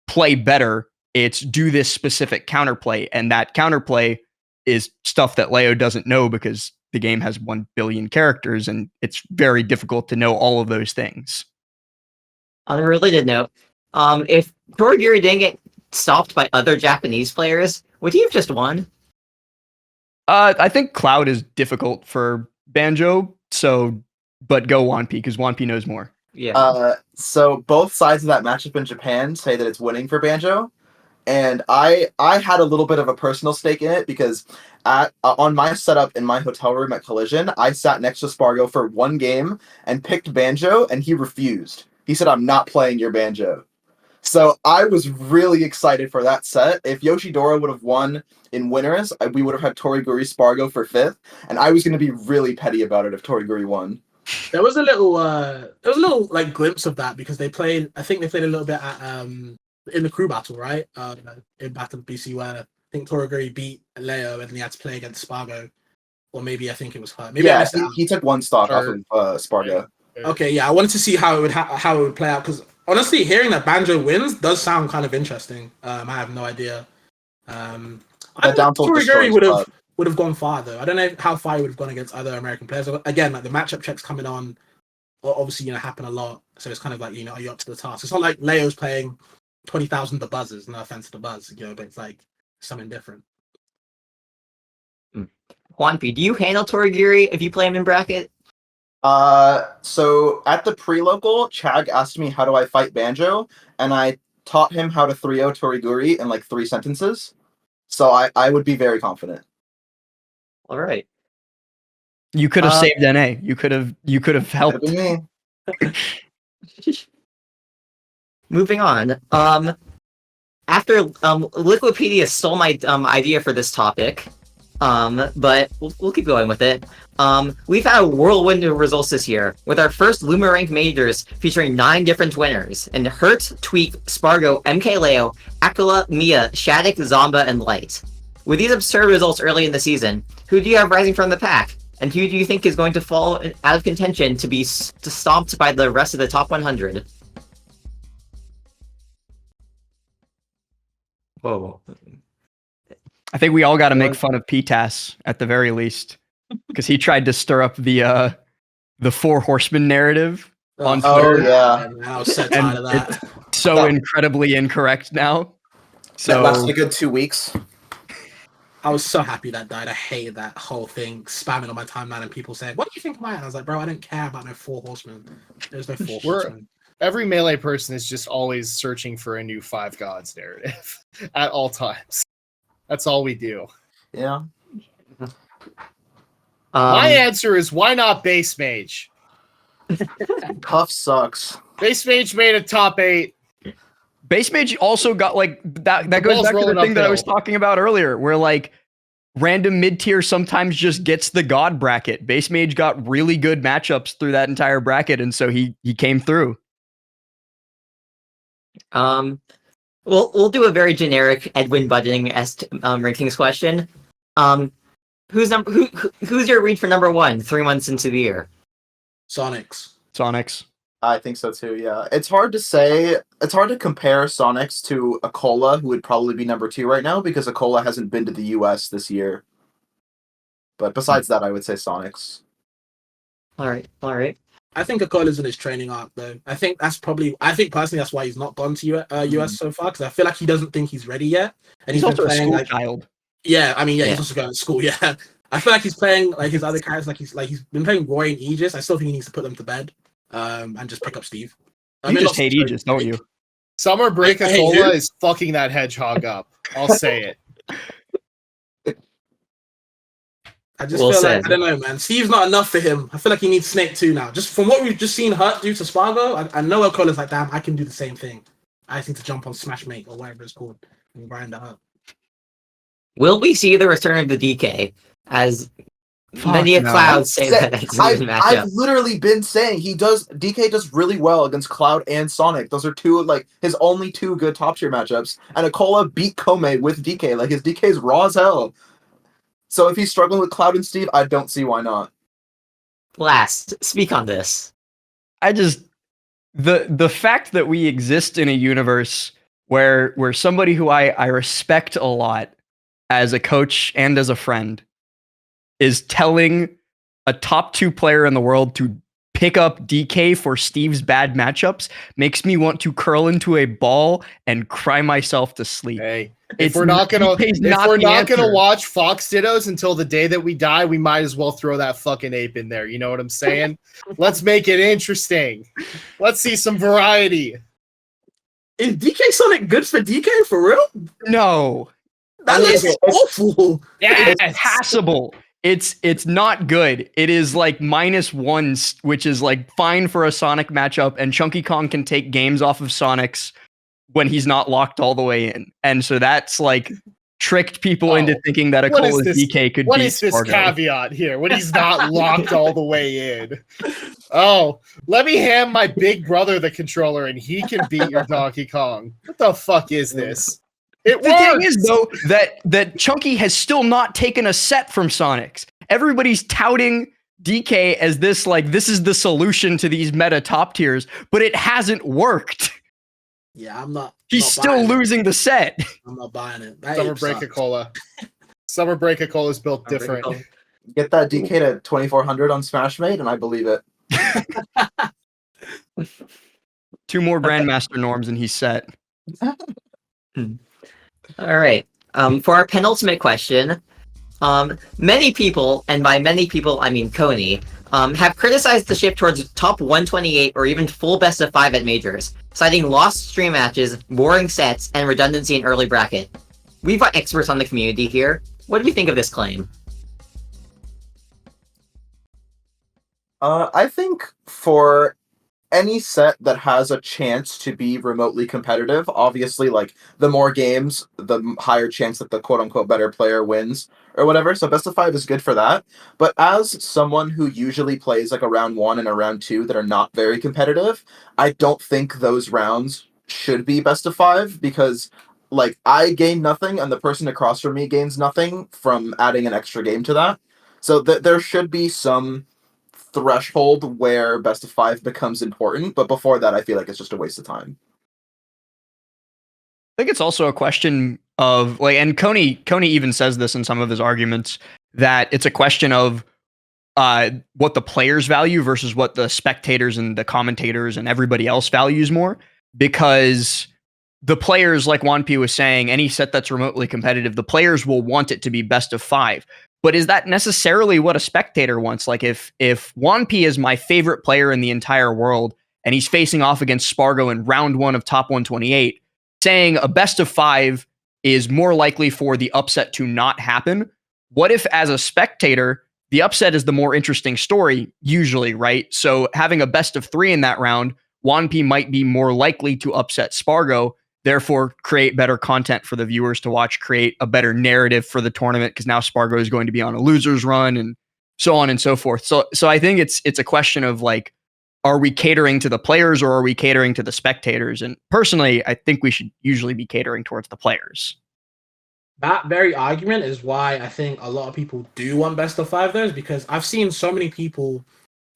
play better, it's do this specific counterplay. And that counterplay is stuff that Leo doesn't know because the game has 1 billion characters and it's very difficult to know all of those things. On a related note, if Toriguri didn't get stopped by other Japanese players, would he have just won? I think Cloud is difficult for Banjo, but go Wanpi because Wanpi knows more. Yeah. So both sides of that matchup in Japan say that it's winning for Banjo, and I had a little bit of a personal stake in it because on my setup in my hotel room at Collision, I sat next to Spargo for one game and picked Banjo, and he refused. He said, "I'm not playing your Banjo." So I was really excited for that set. If Yoshidora would have won in winners, we would have had Toriguri Spargo for 5th, and I was going to be really petty about it if Toriguri won. There was a little like glimpse of that because I think they played a little bit at in the crew battle, right? In Battle of BC where I think Toriguri beat Leo and he had to play against Spargo. Or maybe I think it was her. Maybe yeah, he took one stock off of Spargo. Okay, yeah, I wanted to see how it would play out because honestly, hearing that Banjo wins does sound kind of interesting. I have no idea. I think Toriguri would have gone far though. I don't know how far he would have gone against other American players. Again, like the matchup checks coming on, obviously happen a lot. So it's kind of like are you up to the task? It's not like Leo's playing 20,000 the buzzers. No offense to the buzz, but it's like something different. Juanpi, do you handle Toriguri if you play him in bracket? So at the pre-local, Chag asked me how do I fight Banjo, and I taught him how to 3-0 Toriguri in like 3 sentences. So I would be very confident. All right. You could have saved NA. You could have helped. Me. Moving on. After Liquipedia stole my idea for this topic, but we'll keep going with it. We've had a whirlwind of results this year, with our first Luma Rank Majors featuring 9 different winners, and Hurt, Tweak, Spargo, MK Leo, Aquila, Mia, Shattuck, Zomba, and Light. With these absurd results early in the season, who do you have rising from the pack? And who do you think is going to fall out of contention to be stomped by the rest of the top 100? Whoa. I think we all got to make fun of PTAS at the very least, because he tried to stir up the 4 horsemen narrative on Twitter. Oh yeah, I was so tired of that. It's so incredibly incorrect now. So that lasted a good 2 weeks. I was so happy that died. I hated that whole thing, spamming on my timeline and people saying, "What do you think of mine?" I was like, "Bro, I don't care about no 4 horsemen. There's no 4 horsemen." Every Melee person is just always searching for a new 5 gods narrative at all times. That's all we do. Yeah. My answer is why not Base Mage? Puff sucks. Base Mage made a top 8. Base Mage also got like that. That goes ball's back to the rolling thing that I was uphill. talking about earlier, where like random mid tier sometimes just gets the god bracket. Base Mage got really good matchups through that entire bracket, and so he came through. We'll do a very generic Edwin Budding rankings question. Who's your read for number 1 3 months into the year? Sonics. I think so too, yeah. It's hard to say. It's hard to compare Sonics to Akola, who would probably be number 2 right now, because Akola hasn't been to the US this year. But besides that, I would say Sonics. All right. I think Akola's in his training arc, though. I think personally, that's why he's not gone to US so far, because I feel like he doesn't think he's ready yet. And He's been also a playing, school like, child. yeah, I mean, Yeah. he's also going to school, yeah. I feel like he's playing like his other characters, he's been playing Roy and Aegis. I still think he needs to put them to bed, and just pick up Steve. You just hate Aegis, don't you? Summer Break I hate Akola who? is fucking that hedgehog up. I'll say it. I just Well feel said. like, I don't know, man. Steve's not enough for him. I feel like he needs Snake too now. Just from what we've just seen Hurt do to Spargo, I know Akola's like, damn, I can do the same thing. I just need to jump on Smashmate or whatever it's called and grind it up. Will we see the return of the DK? As many no. clouds say that it's a good matchup. I've literally been saying DK does really well against Cloud and Sonic. Those are two like his only 2 good top tier matchups. And Akola beat Kome with DK. Like his DK's raw as hell. So if he's struggling with Cloud and Steve, I don't see why not. Last, speak on this. I just the fact that we exist in a universe where somebody who I respect a lot as a coach and as a friend is telling a top 2 player in the world to pick up DK for Steve's bad matchups makes me want to curl into a ball and cry myself to sleep. Hey, It's if we're not gonna DK's if not we're the not gonna answer. watch Fox Dittos until the day that we die, we might as well throw that fucking ape in there. You know what I'm saying? Let's make it interesting. Let's see some variety. Is DK Sonic good for DK for real? No, That looks awful. Yeah, it's passable. It's not good. It is like -1, which is like fine for a Sonic matchup, and Chunky Kong can take games off of Sonic's when he's not locked all the way in. And so that's like tricked people into thinking that What is Akola's this- DK could What beat is this Spargo. caveat here? When he's not locked all the way in? Oh, let me hand my big brother the controller and he can beat your Donkey Kong. What the fuck is this? It The works. thing is, though, that Chunky has still not taken a set from Sonic's. Everybody's touting DK as this is the solution to these meta top tiers, but it hasn't worked. Yeah, I'm not. He's still losing the set. I'm not buying it. That Summer ape Break sucks. Cola. Summer Break Cola is built different. Get that DK to 2400 on Smashmate, and I believe it. 2 more Grandmaster norms and he's set. All right. For our penultimate question, many people, and by many people I mean Coney, have criticized the shift towards top 128 or even full best of 5 at majors, citing lost stream matches, boring sets, and redundancy in early bracket. We've got experts on the community here. What do you think of this claim? I think for any set that has a chance to be remotely competitive, obviously, like, the more games, the higher chance that the quote-unquote better player wins, or whatever, so best of 5 is good for that. But as someone who usually plays, like, a round 1 and a round 2 that are not very competitive, I don't think those rounds should be best of 5, because, like, I gain nothing, and the person across from me gains nothing from adding an extra game to that. So there should be some threshold where best of 5 becomes important, but before that I feel like it's just a waste of time. I think it's also a question of like, and Coney even says this in some of his arguments, that it's a question of what the players value versus what the spectators and the commentators and everybody else values more. Because the players, like Juan P was saying, any set that's remotely competitive, the players will want it to be best of 5. But is that necessarily what a spectator wants? Like if Juan P is my favorite player in the entire world and he's facing off against Spargo in round 1 of top 128, saying a best of 5 is more likely for the upset to not happen. What if, as a spectator, the upset is the more interesting story, usually, right? So having a best of 3 in that round, Juan P might be more likely to upset Spargo therefore create better content for the viewers to watch, create a better narrative for the tournament because now Spargo is going to be on a loser's run and so on and so forth. So I think it's a question of like, are we catering to the players or are we catering to the spectators? And personally, I think we should usually be catering towards the players. That very argument is why I think a lot of people do want best of five, though, is because I've seen so many people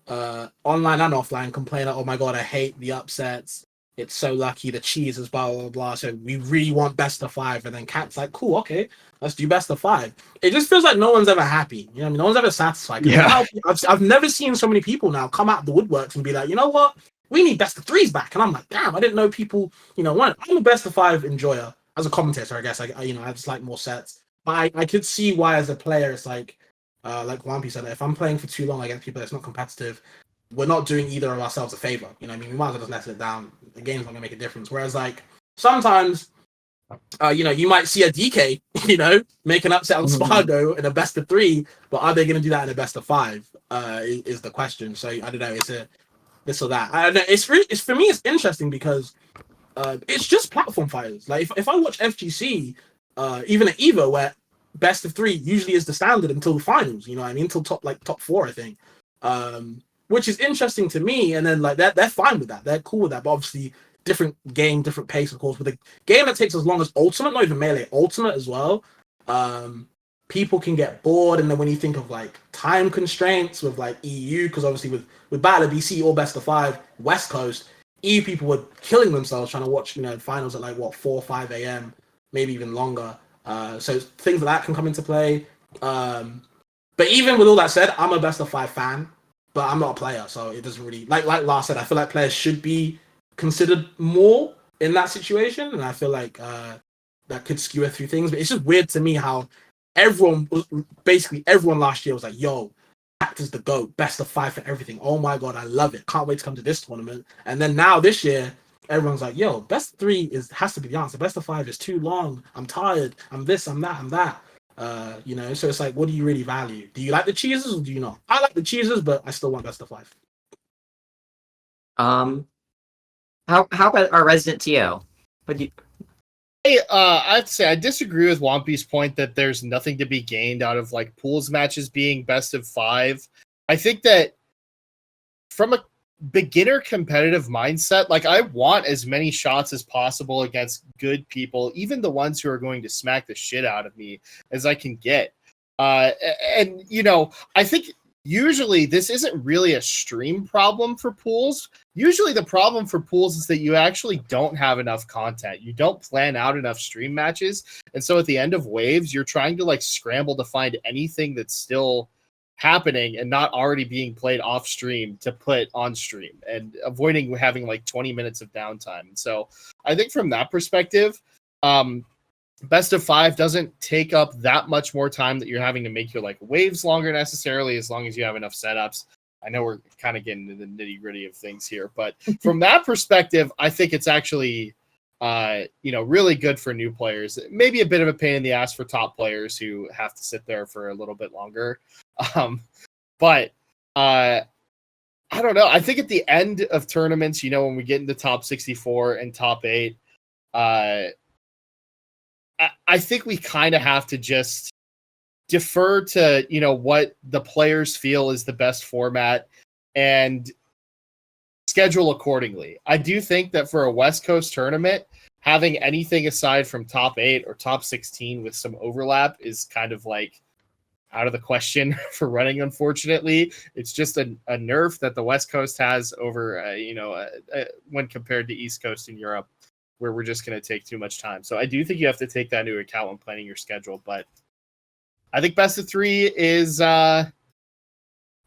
online and offline complain like, oh my god, I hate the upsets. It's so lucky, the cheese is blah, blah, blah. So we really want best of five. And then Cat's like, cool, okay, let's do best of five. It just feels like no one's ever happy. You know what I mean? No one's ever satisfied. Yeah. I've never seen so many people now come out the woodworks and be like, you know what? We need best of threes back. And I'm like, damn, I didn't know people, want it. I'm a best of five enjoyer. As a commentator, I guess, I just like more sets. But I could see why as a player, it's like Wampy said, if I'm playing for too long against people that's not competitive, we're not doing either of ourselves a favor. You know what I mean? We might as well just let it down. The game's not gonna make a difference. Whereas like sometimes, you might see a DK, make an upset on Spargo in a best of three, but are they gonna do that in a best of five? Is the question. So I don't know. It's a this or that. I don't know. It's for me. It's interesting because it's just platform fighters. Like if I watch FGC, even at EVO, where best of three usually is the standard until the finals. You know what I mean? Until top four, I think. Which is interesting to me. And then like they're fine with that. They're cool with that. But obviously, different game, different pace, of course. With a game that takes as long as Ultimate, not even Melee, Ultimate as well. People can get bored. And then when you think of like time constraints with like EU, because obviously with Battle of BC or best of five West Coast, EU people were killing themselves trying to watch, finals at like 4 or 5 a.m., maybe even longer. So things like that can come into play. But even with all that said, I'm a best of five fan, but I'm not a player, so it doesn't really like Lars said. I feel like players should be considered more in that situation, and I feel like that could skew through things. But it's just weird to me how everyone last year was like, "Yo, Act is the GOAT, best of five for everything. Oh my god, I love it. Can't wait to come to this tournament." And then now this year, everyone's like, yo, best of three has to be the answer. Best of five is too long. I'm tired. I'm this, I'm that, I'm that. So it's like, what do you really value? Do you like the cheeses or do you not? I like the cheeses, but I still want best of five. How about our resident TO? What do you... I'd say I disagree with Wampy's point that there's nothing to be gained out of like pools matches being best of five. I think that from a beginner competitive mindset, like I want as many shots as possible against good people, even the ones who are going to smack the shit out of me, as I can get. I think usually this isn't really a stream problem for pools. Usually the problem for pools is that you actually don't have enough content. You don't plan out enough stream matches. And so at the end of waves, you're trying to like scramble to find anything that's still happening and not already being played off stream to put on stream, and avoiding having like 20 minutes of downtime. And so I think from that perspective, best of five doesn't take up that much more time that you're having to make your like waves longer necessarily, as long as you have enough setups. I know we're kind of getting into the nitty gritty of things here, but from that perspective, I think it's actually, really good for new players. Maybe a bit of a pain in the ass for top players who have to sit there for a little bit longer. But I don't know. I think at the end of tournaments, when we get into top 64 and top 8, I think we kind of have to just defer to, what the players feel is the best format and schedule accordingly. I do think that for a West Coast tournament, having anything aside from top 8 or top 16 with some overlap is kind of like out of the question for running, unfortunately. It's just a nerf that the West Coast has over, when compared to East Coast in Europe, where we're just going to take too much time. So I do think you have to take that into account when planning your schedule. But I think best of three is, I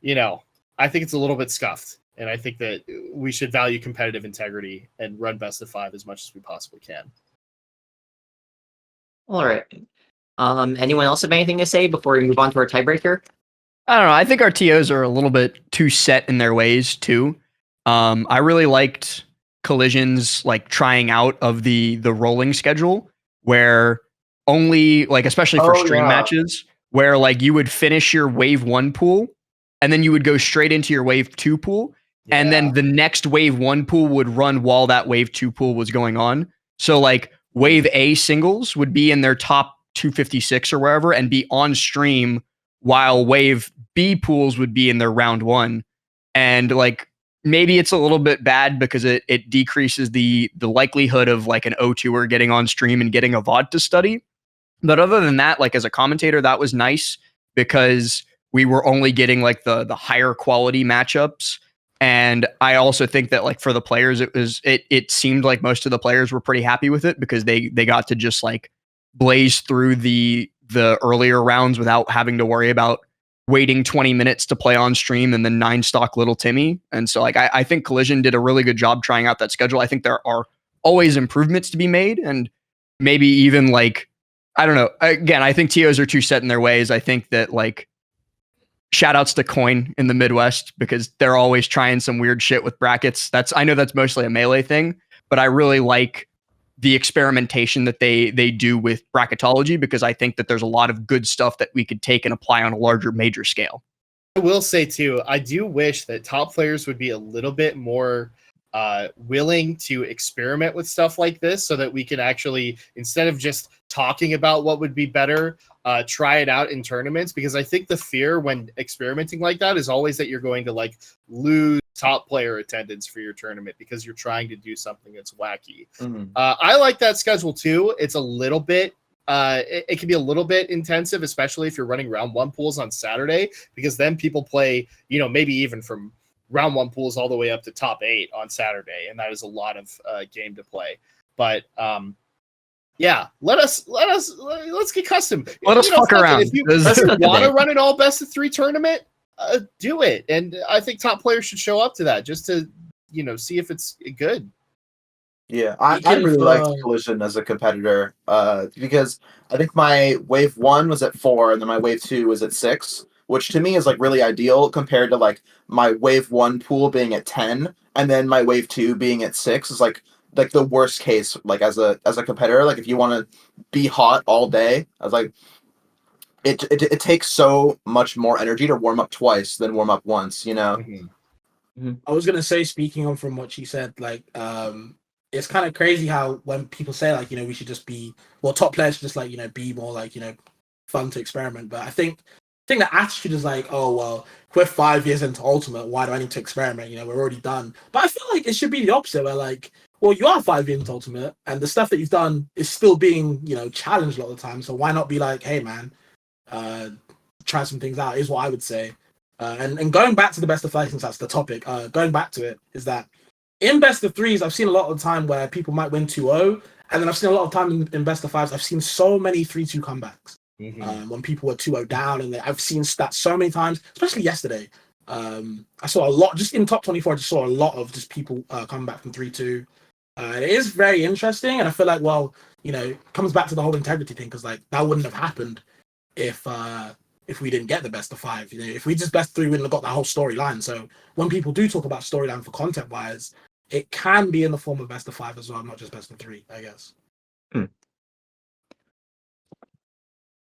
think it's a little bit scuffed. And I think that we should value competitive integrity and run best of five as much as we possibly can. All right. Anyone else have anything to say before we move on to our tiebreaker? I don't know. I think our TOs are a little bit too set in their ways too. I really liked Collision's like trying out of the rolling schedule, where only like, especially for stream matches, where like you would finish your wave 1 pool and then you would go straight into your wave 2 pool. Yeah. And then the next wave 1 pool would run while that wave 2 pool was going on. So like Wave A singles would be in their top 256 or wherever and be on stream, while Wave B pools would be in their round one. And like maybe it's a little bit bad because it decreases the likelihood of like an O2er getting on stream and getting a VOD to study. But other than that, like as a commentator, that was nice because we were only getting like the higher quality matchups. And I also think that like for the players, it seemed like most of the players were pretty happy with it because they got to just like blaze through the earlier rounds without having to worry about waiting 20 minutes to play on stream and then 9 stock Little Timmy. And so like I think Collision did a really good job trying out that schedule. I think there are always improvements to be made, and maybe even like I don't know. Again, I think TOs are too set in their ways. I think that like shout outs to Coin in the Midwest because they're always trying some weird shit with brackets. I know that's mostly a Melee thing, but I really like the experimentation that they do with bracketology because I think that there's a lot of good stuff that we could take and apply on a larger major scale. I will say too, I do wish that top players would be a little bit more willing to experiment with stuff like this so that we can actually, instead of just talking about what would be better, try it out in tournaments, because I think the fear when experimenting like that is always that you're going to like lose top player attendance for your tournament because you're trying to do something that's wacky. I like that schedule too. It's a little bit it can be a little bit intensive, especially if you're running round one pools on Saturday, because then people play, maybe even from round one pools all the way up to top 8 on Saturday, and that is a lot of game to play. But yeah, let's get custom. Let us fuck around. If you want to run an all best of 3 tournament, do it. And I think top players should show up to that just to see if it's good. Yeah, I really liked Collision as a competitor because I think my wave 1 was at 4 and then my wave 2 was at 6, which to me is like really ideal compared to like my wave 1 pool being at 10 and then my wave 2 being at 6 is like the worst case, like as a competitor. Like if you want to be hot all day, I was like it takes so much more energy to warm up twice than warm up once, I was gonna say, speaking on from what she said, like it's kind of crazy how when people say like we should just be, well, top players should just like be more like fun to experiment. But I think the attitude is like, oh well, we're 5 years into Ultimate, why do I need to experiment? We're already done. But I feel like it should be the opposite, where like, well, you are 5 years into Ultimate, and the stuff that you've done is still being challenged a lot of the time. So why not be like, hey man, try some things out? Is what I would say. And going back to the best of 5, since that's the topic, going back to it is that in best of 3s, I've seen a lot of time where people might win 2-0, and then I've seen a lot of time in best of 5s, I've seen so many 3-2 comebacks. When people were 2-0 down, and I've seen stats so many times, especially yesterday. I saw a lot, just in top 24, I just saw a lot of just people coming back from 3-2. It is very interesting, and I feel like, well, it comes back to the whole integrity thing, because like that wouldn't have happened if we didn't get the best of 5. If we just best of 3, we wouldn't have got that whole storyline. So when people do talk about storyline for content wise, it can be in the form of best of 5 as well, not just best of 3, I guess.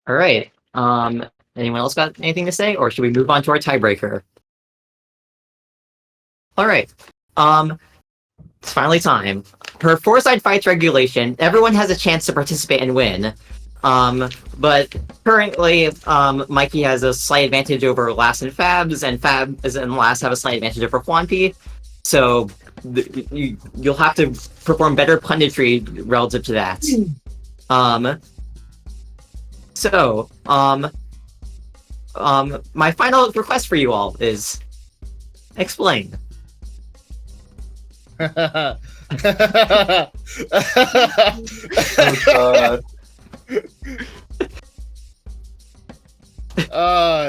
All right. Anyone else got anything to say, or should we move on to our tiebreaker? All right. It's finally time. Per Fourside Fights regulation, everyone has a chance to participate and win. But currently, Mikey has a slight advantage over Last and Fabs, and Fabs and Last have a slight advantage over Juanpi. So you'll have to perform better punditry relative to that. My final request for you all is explain. Oh, God.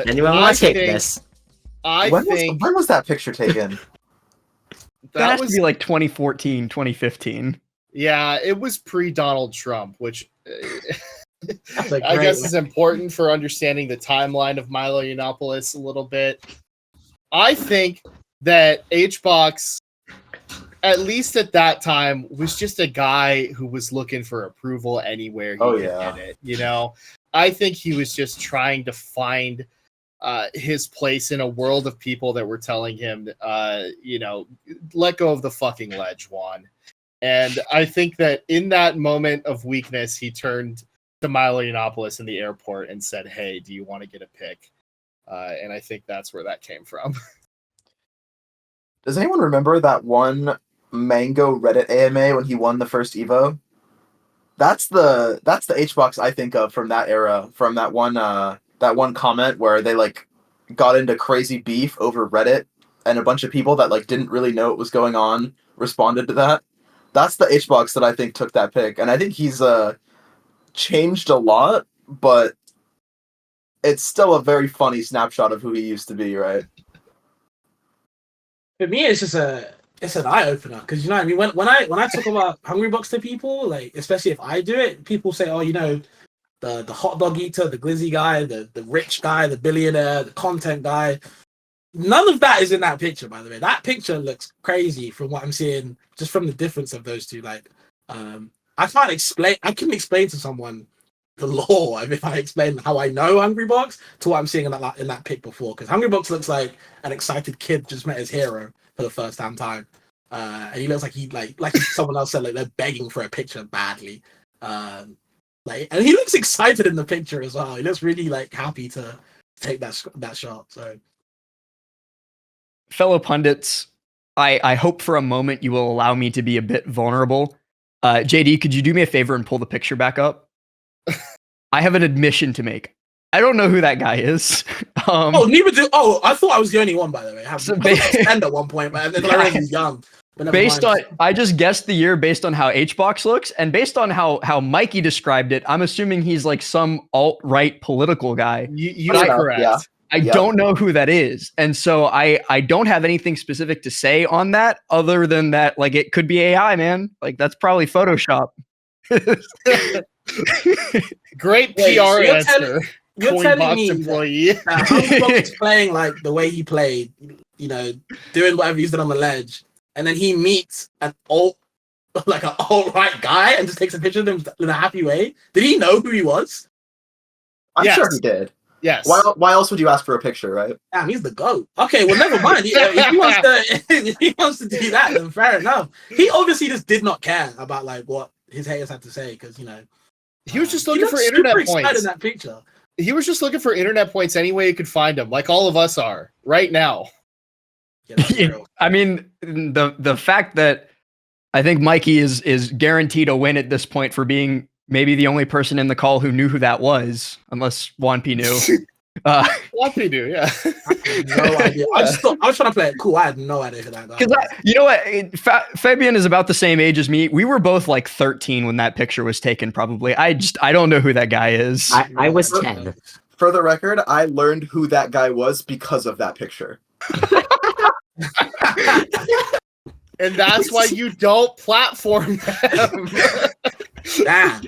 Anyone want to take this? When was that picture taken? That has to be like 2014, 2015. Yeah, it was pre-Donald Trump, which I guess is important for understanding the timeline of Milo Yiannopoulos a little bit. I think that HBox, at least at that time, was just a guy who was looking for approval anywhere he could get it. I think he was just trying to find his place in a world of people that were telling him, let go of the fucking ledge, Juan. And I think that in that moment of weakness, he turned to Milo Yiannopoulos in the airport and said, "Hey, do you want to get a pic?" And I think that's where that came from. Does anyone remember that one Mango Reddit AMA when he won the first Evo? That's the HBox I think of from that era, from that one comment where they like got into crazy beef over Reddit, and a bunch of people that like didn't really know what was going on responded to that. That's the HBox that I think took that pick, and I think he's changed a lot, but it's still a very funny snapshot of who he used to be, right? For me, it's just an eye opener because you know what I mean. When I talk about Hungrybox to people, like especially if I do it, people say, "Oh, you know, the hot dog eater, the glizzy guy, the rich guy, the billionaire, the content guy." None of that is in that picture, by the way. That picture looks crazy from what I'm seeing, just from the difference of those two. Like, I couldn't explain to someone the lore if I explain how I know Hungrybox to what I'm seeing in that pic before. Because Hungrybox looks like an excited kid just met his hero for the first time. And he looks like like someone else said, like they're begging for a picture badly. And he looks excited in the picture as well. He looks really like happy to take that shot. So. Fellow pundits, I hope for a moment you will allow me to be a bit vulnerable. JD, could you do me a favor and pull the picture back up? I have an admission to make. I don't know who that guy is. Neither do. Oh, I thought I was the only one, by the way. I was at one point, but then I was young. I just guessed the year based on how HBox looks, and based on how Mikey described it, I'm assuming he's like some alt-right political guy. You are correct. Yeah. I don't know who that is. And so I don't have anything specific to say on that other than that, like, it could be AI, man. Like, that's probably Photoshop. Great PR answer. You're telling me employee. that Hungrybox is playing like the way he played, you know, doing whatever he's done on the ledge, and then he meets an alt-right guy and just takes a picture of him in a happy way. Did he know who he was? I'm sure he did. Yes. Why else would you ask for a picture, right? Damn, he's the GOAT. Okay, well, never mind. If he wants to do that, then fair enough. He obviously just did not care about like what his haters had to say because you know he was just looking for internet points in that picture. He was just looking for internet points any way he could find them, like all of us are right now. Yeah, I mean, the fact that I think Mikey is guaranteed a win at this point for being maybe the only person in the call who knew who that was, unless Wanpi knew. Wanpi knew, yeah. No idea. I was trying to play it cool. I had no idea who that guy was. Because you know what, Fabian is about the same age as me. We were both like 13 when that picture was taken. Probably. I don't know who that guy is. I was 10. For the record, I learned who that guy was because of that picture. And that's why you don't platform them. Damn.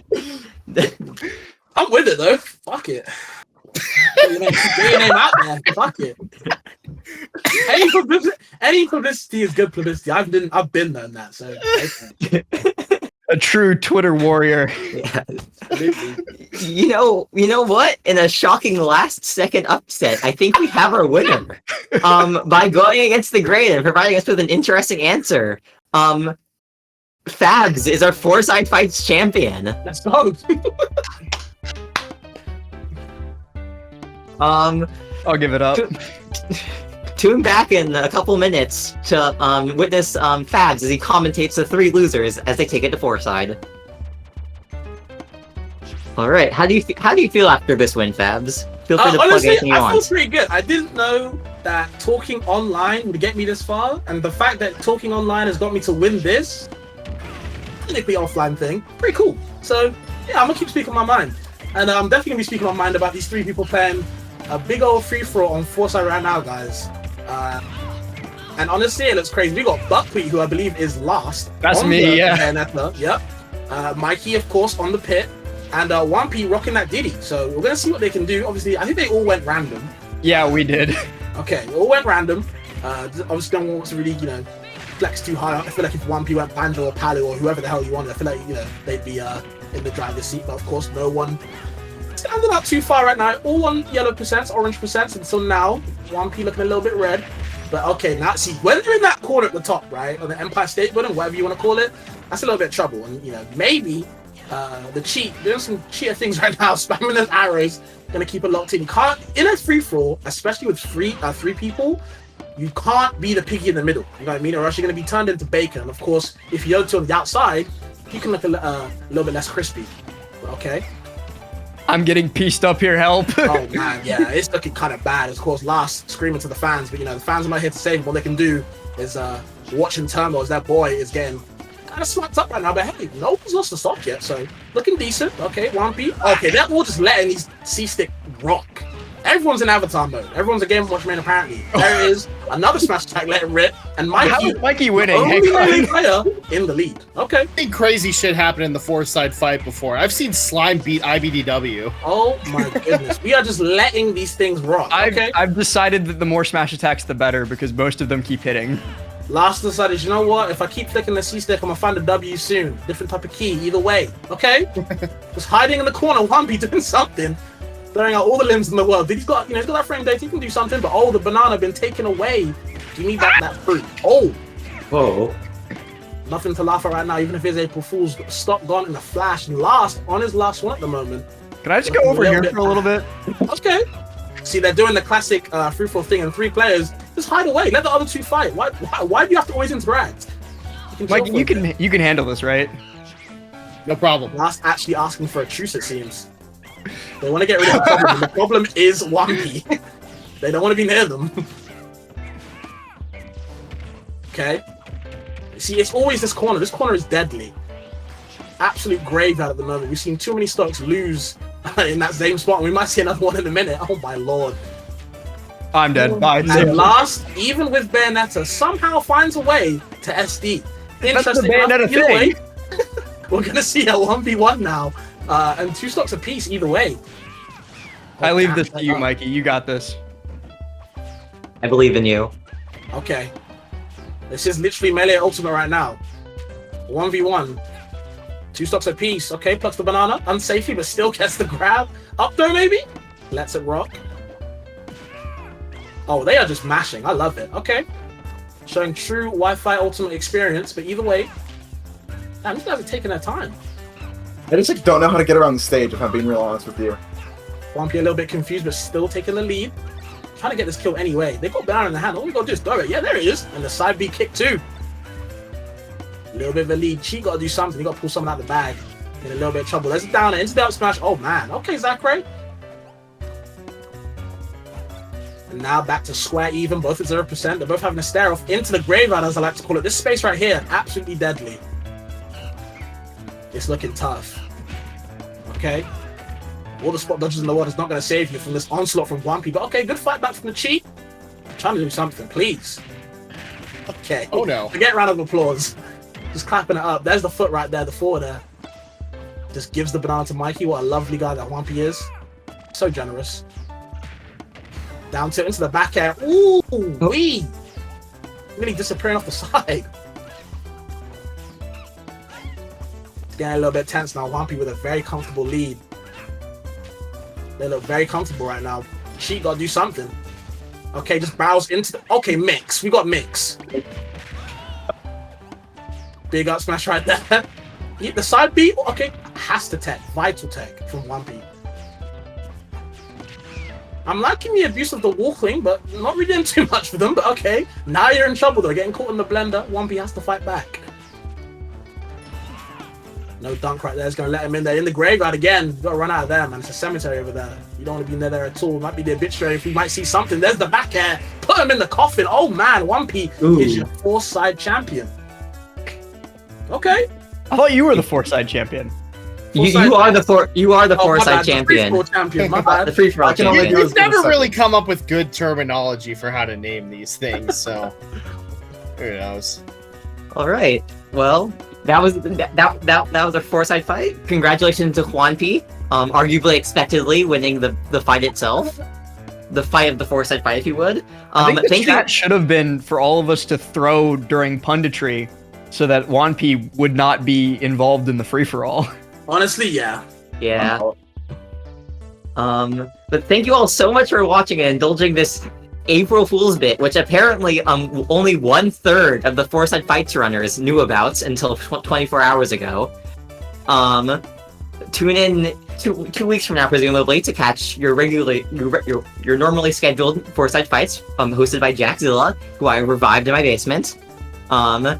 I'm with it though. Fuck it. Get your name out there. Fuck it. Any publicity is good publicity. I've been there in that. So a true Twitter warrior. Yeah. You know what? In a shocking last-second upset, I think we have our winner. By going against the grain and providing us with an interesting answer. Fabs is our Fourside Fights champion. Let's go. I'll give it up. Tune back in a couple minutes to witness Fabs as he commentates the three losers as they take it to Fourside. All right, how do you feel after this win, Fabs? Feel free to plug anything you want. I feel pretty good. I didn't know that talking online would get me this far, and the fact that talking online has got me to win this technically offline thing, pretty cool. So yeah, I'm gonna keep speaking my mind, and I'm definitely gonna be speaking my mind about these three people playing a big old free for all on Fourside right now, guys. And honestly, it looks crazy. We got Buckwheat, who I believe is last. That's me, yeah. Yep. Mikey, of course, on the pit. And Wanpi rocking that Diddy. So we're going to see what they can do. Obviously, I think they all went random. Yeah, we did. Okay, all went random. Obviously, no one wants to really, flex too high. I feel like if Wanpi went Banjo or Palo or whoever the hell you wanted, I feel like, they'd be in the driver's seat. But of course, no one standing out too far right now. All on yellow percents, orange percents until now. Wanpi looking a little bit red. But okay, now see, when you're in that corner at the top, right, on the Empire State Building, whatever you want to call it, that's a little bit of trouble. And maybe the cheat, doing some cheater things right now, spamming those arrows, gonna keep it locked in. You can't in a free for all, especially with three people. You can't be the piggy in the middle. You know what I mean? Or else you're gonna be turned into bacon. And of course, if you're to the outside, you can look a little bit less crispy. Okay. I'm getting pieced up here. Help! Oh man, yeah, it's looking kind of bad. Of course, last screaming to the fans, but the fans are not here to save them. What they can do is watch in turmoil as that boy is getting kind of slapped up right now. But hey, nobody's lost the stock yet, so looking decent. Okay, 1P. Okay, they're all just letting these C-stick rock. Everyone's in Avatar mode. Everyone's a Game Watch man, apparently. There it is. Another smash attack, let it rip. And How Mikey, is Mikey winning? only Hang on. melee player in the lead. Okay. I've seen crazy shit happen in the Fourside fight before. I've seen Slime beat IBDW. Oh my goodness. We are just letting these things rock. Okay. I've decided that the more smash attacks, the better, because most of them keep hitting. Last decided, you know what? If I keep flicking the C-stick, I'm gonna find a W soon. Different type of key, either way. Okay? Just hiding in the corner, 1B doing something. Throwing out all the limbs in the world. He's got that frame data, he can do something, but the banana been taken away. You need that fruit. Oh! Whoa. Nothing to laugh at right now, even if his April Fool's stock gone in a flash. And on his last one at the moment. Can I just go over here for a little bit? Okay. See, they're doing the classic free-for-all thing, and 3 players just hide away. Let the other 2 fight. Why do you have to always interact? Mike, you can handle this, right? No problem. Last actually asking for a truce, it seems. They want to get rid of the problem. And the problem is 1P. They don't want to be near them. Okay. See, it's always this corner. This corner is deadly. Absolute graveyard at the moment. We've seen too many stocks lose in that same spot. And we might see another one in a minute. Oh my lord. I'm dead. Bye. And last, even with Bayonetta, somehow finds a way to SD. That's the Interesting. Bayonetta Either way, thing. we're going to see a 1v1 now. And 2 stocks apiece either way. I leave this to you, Mikey. You got this. I believe in you. Okay. This is literally melee ultimate right now. 1v1. 2 stocks apiece. Okay, plucks the banana. Unsafely, but still gets the grab. Up though, maybe? Lets it rock. Oh, they are just mashing. I love it. Okay. Showing true Wi-Fi ultimate experience, but either way, man, these guys are taking their time. I just don't know how to get around the stage, if I'm being real honest with you. 1P a little bit confused, but still taking the lead. Trying to get this kill anyway. They got banana in the hand. All we gotta do is throw it. Yeah, there it is. And the side B kick too. A little bit of a lead. Cheat gotta do something. He gotta pull something out of the bag. In a little bit of trouble. There's a downer into the up smash. Oh man. Okay, Zachary. And now back to square even. Both at 0%. They're both having a stare off into the graveyard, as I like to call it. This space right here, absolutely deadly. It's looking tough. Okay. All the spot dodges in the world is not going to save you from this onslaught from 1P. But okay, good fight back from the cheat. Trying to do something, please. Okay. Oh no. Forget round of applause. Just clapping it up. There's the foot right there, the forwarder. Just gives the banana to Mikey. What a lovely guy that 1P is. So generous. Down tilt into the back air. Ooh, wee. Really disappearing off the side. It's getting a little bit tense now. 1P with a very comfortable lead. They look very comfortable right now. Cheat gotta do something. Okay, just browse into the... Okay, mix. We got mix. Big up smash right there. The side B, okay. Has to tech. Vital tech from 1P. I'm liking the abuse of the wall thing, but not really doing too much for them. But okay. Now you're in trouble though. Getting caught in the blender. 1P has to fight back. No dunk right there. It's going to let him in there. In the graveyard again. You've got to run out of there, man. It's a cemetery over there. You don't want to be near there at all. Might be the obituary if we might see something. There's the back air. Put him in the coffin. Oh, man. 1P is your Fourside champion. Okay. I thought you were the Fourside champion. You are the Fourside champion. The free-for-all champion. My bad. The free-for-all I can only champion. do We've never really come up with good terminology for how to name these things, so who knows? All right. Well, that was a Fourside fight. Congratulations to Juan P. Arguably expectedly winning the fight itself. The fight of the Fourside fight, if you would. I think the thank chat you. should have been for all of us to throw during punditry so that Juan P would not be involved in the free-for-all. Honestly, yeah. Yeah. But thank you all so much for watching and indulging this April Fool's bit, which apparently only 1/3 of the Fourside Fights runners knew about until 24 hours ago. Tune in 2 weeks from now, presumably, to catch your normally scheduled Fourside Fights, hosted by Jackzilla, who I revived in my basement. I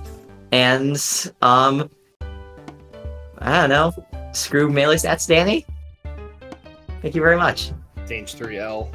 don't know. Screw Melee Stats, Danny. Thank you very much. Dange 3L.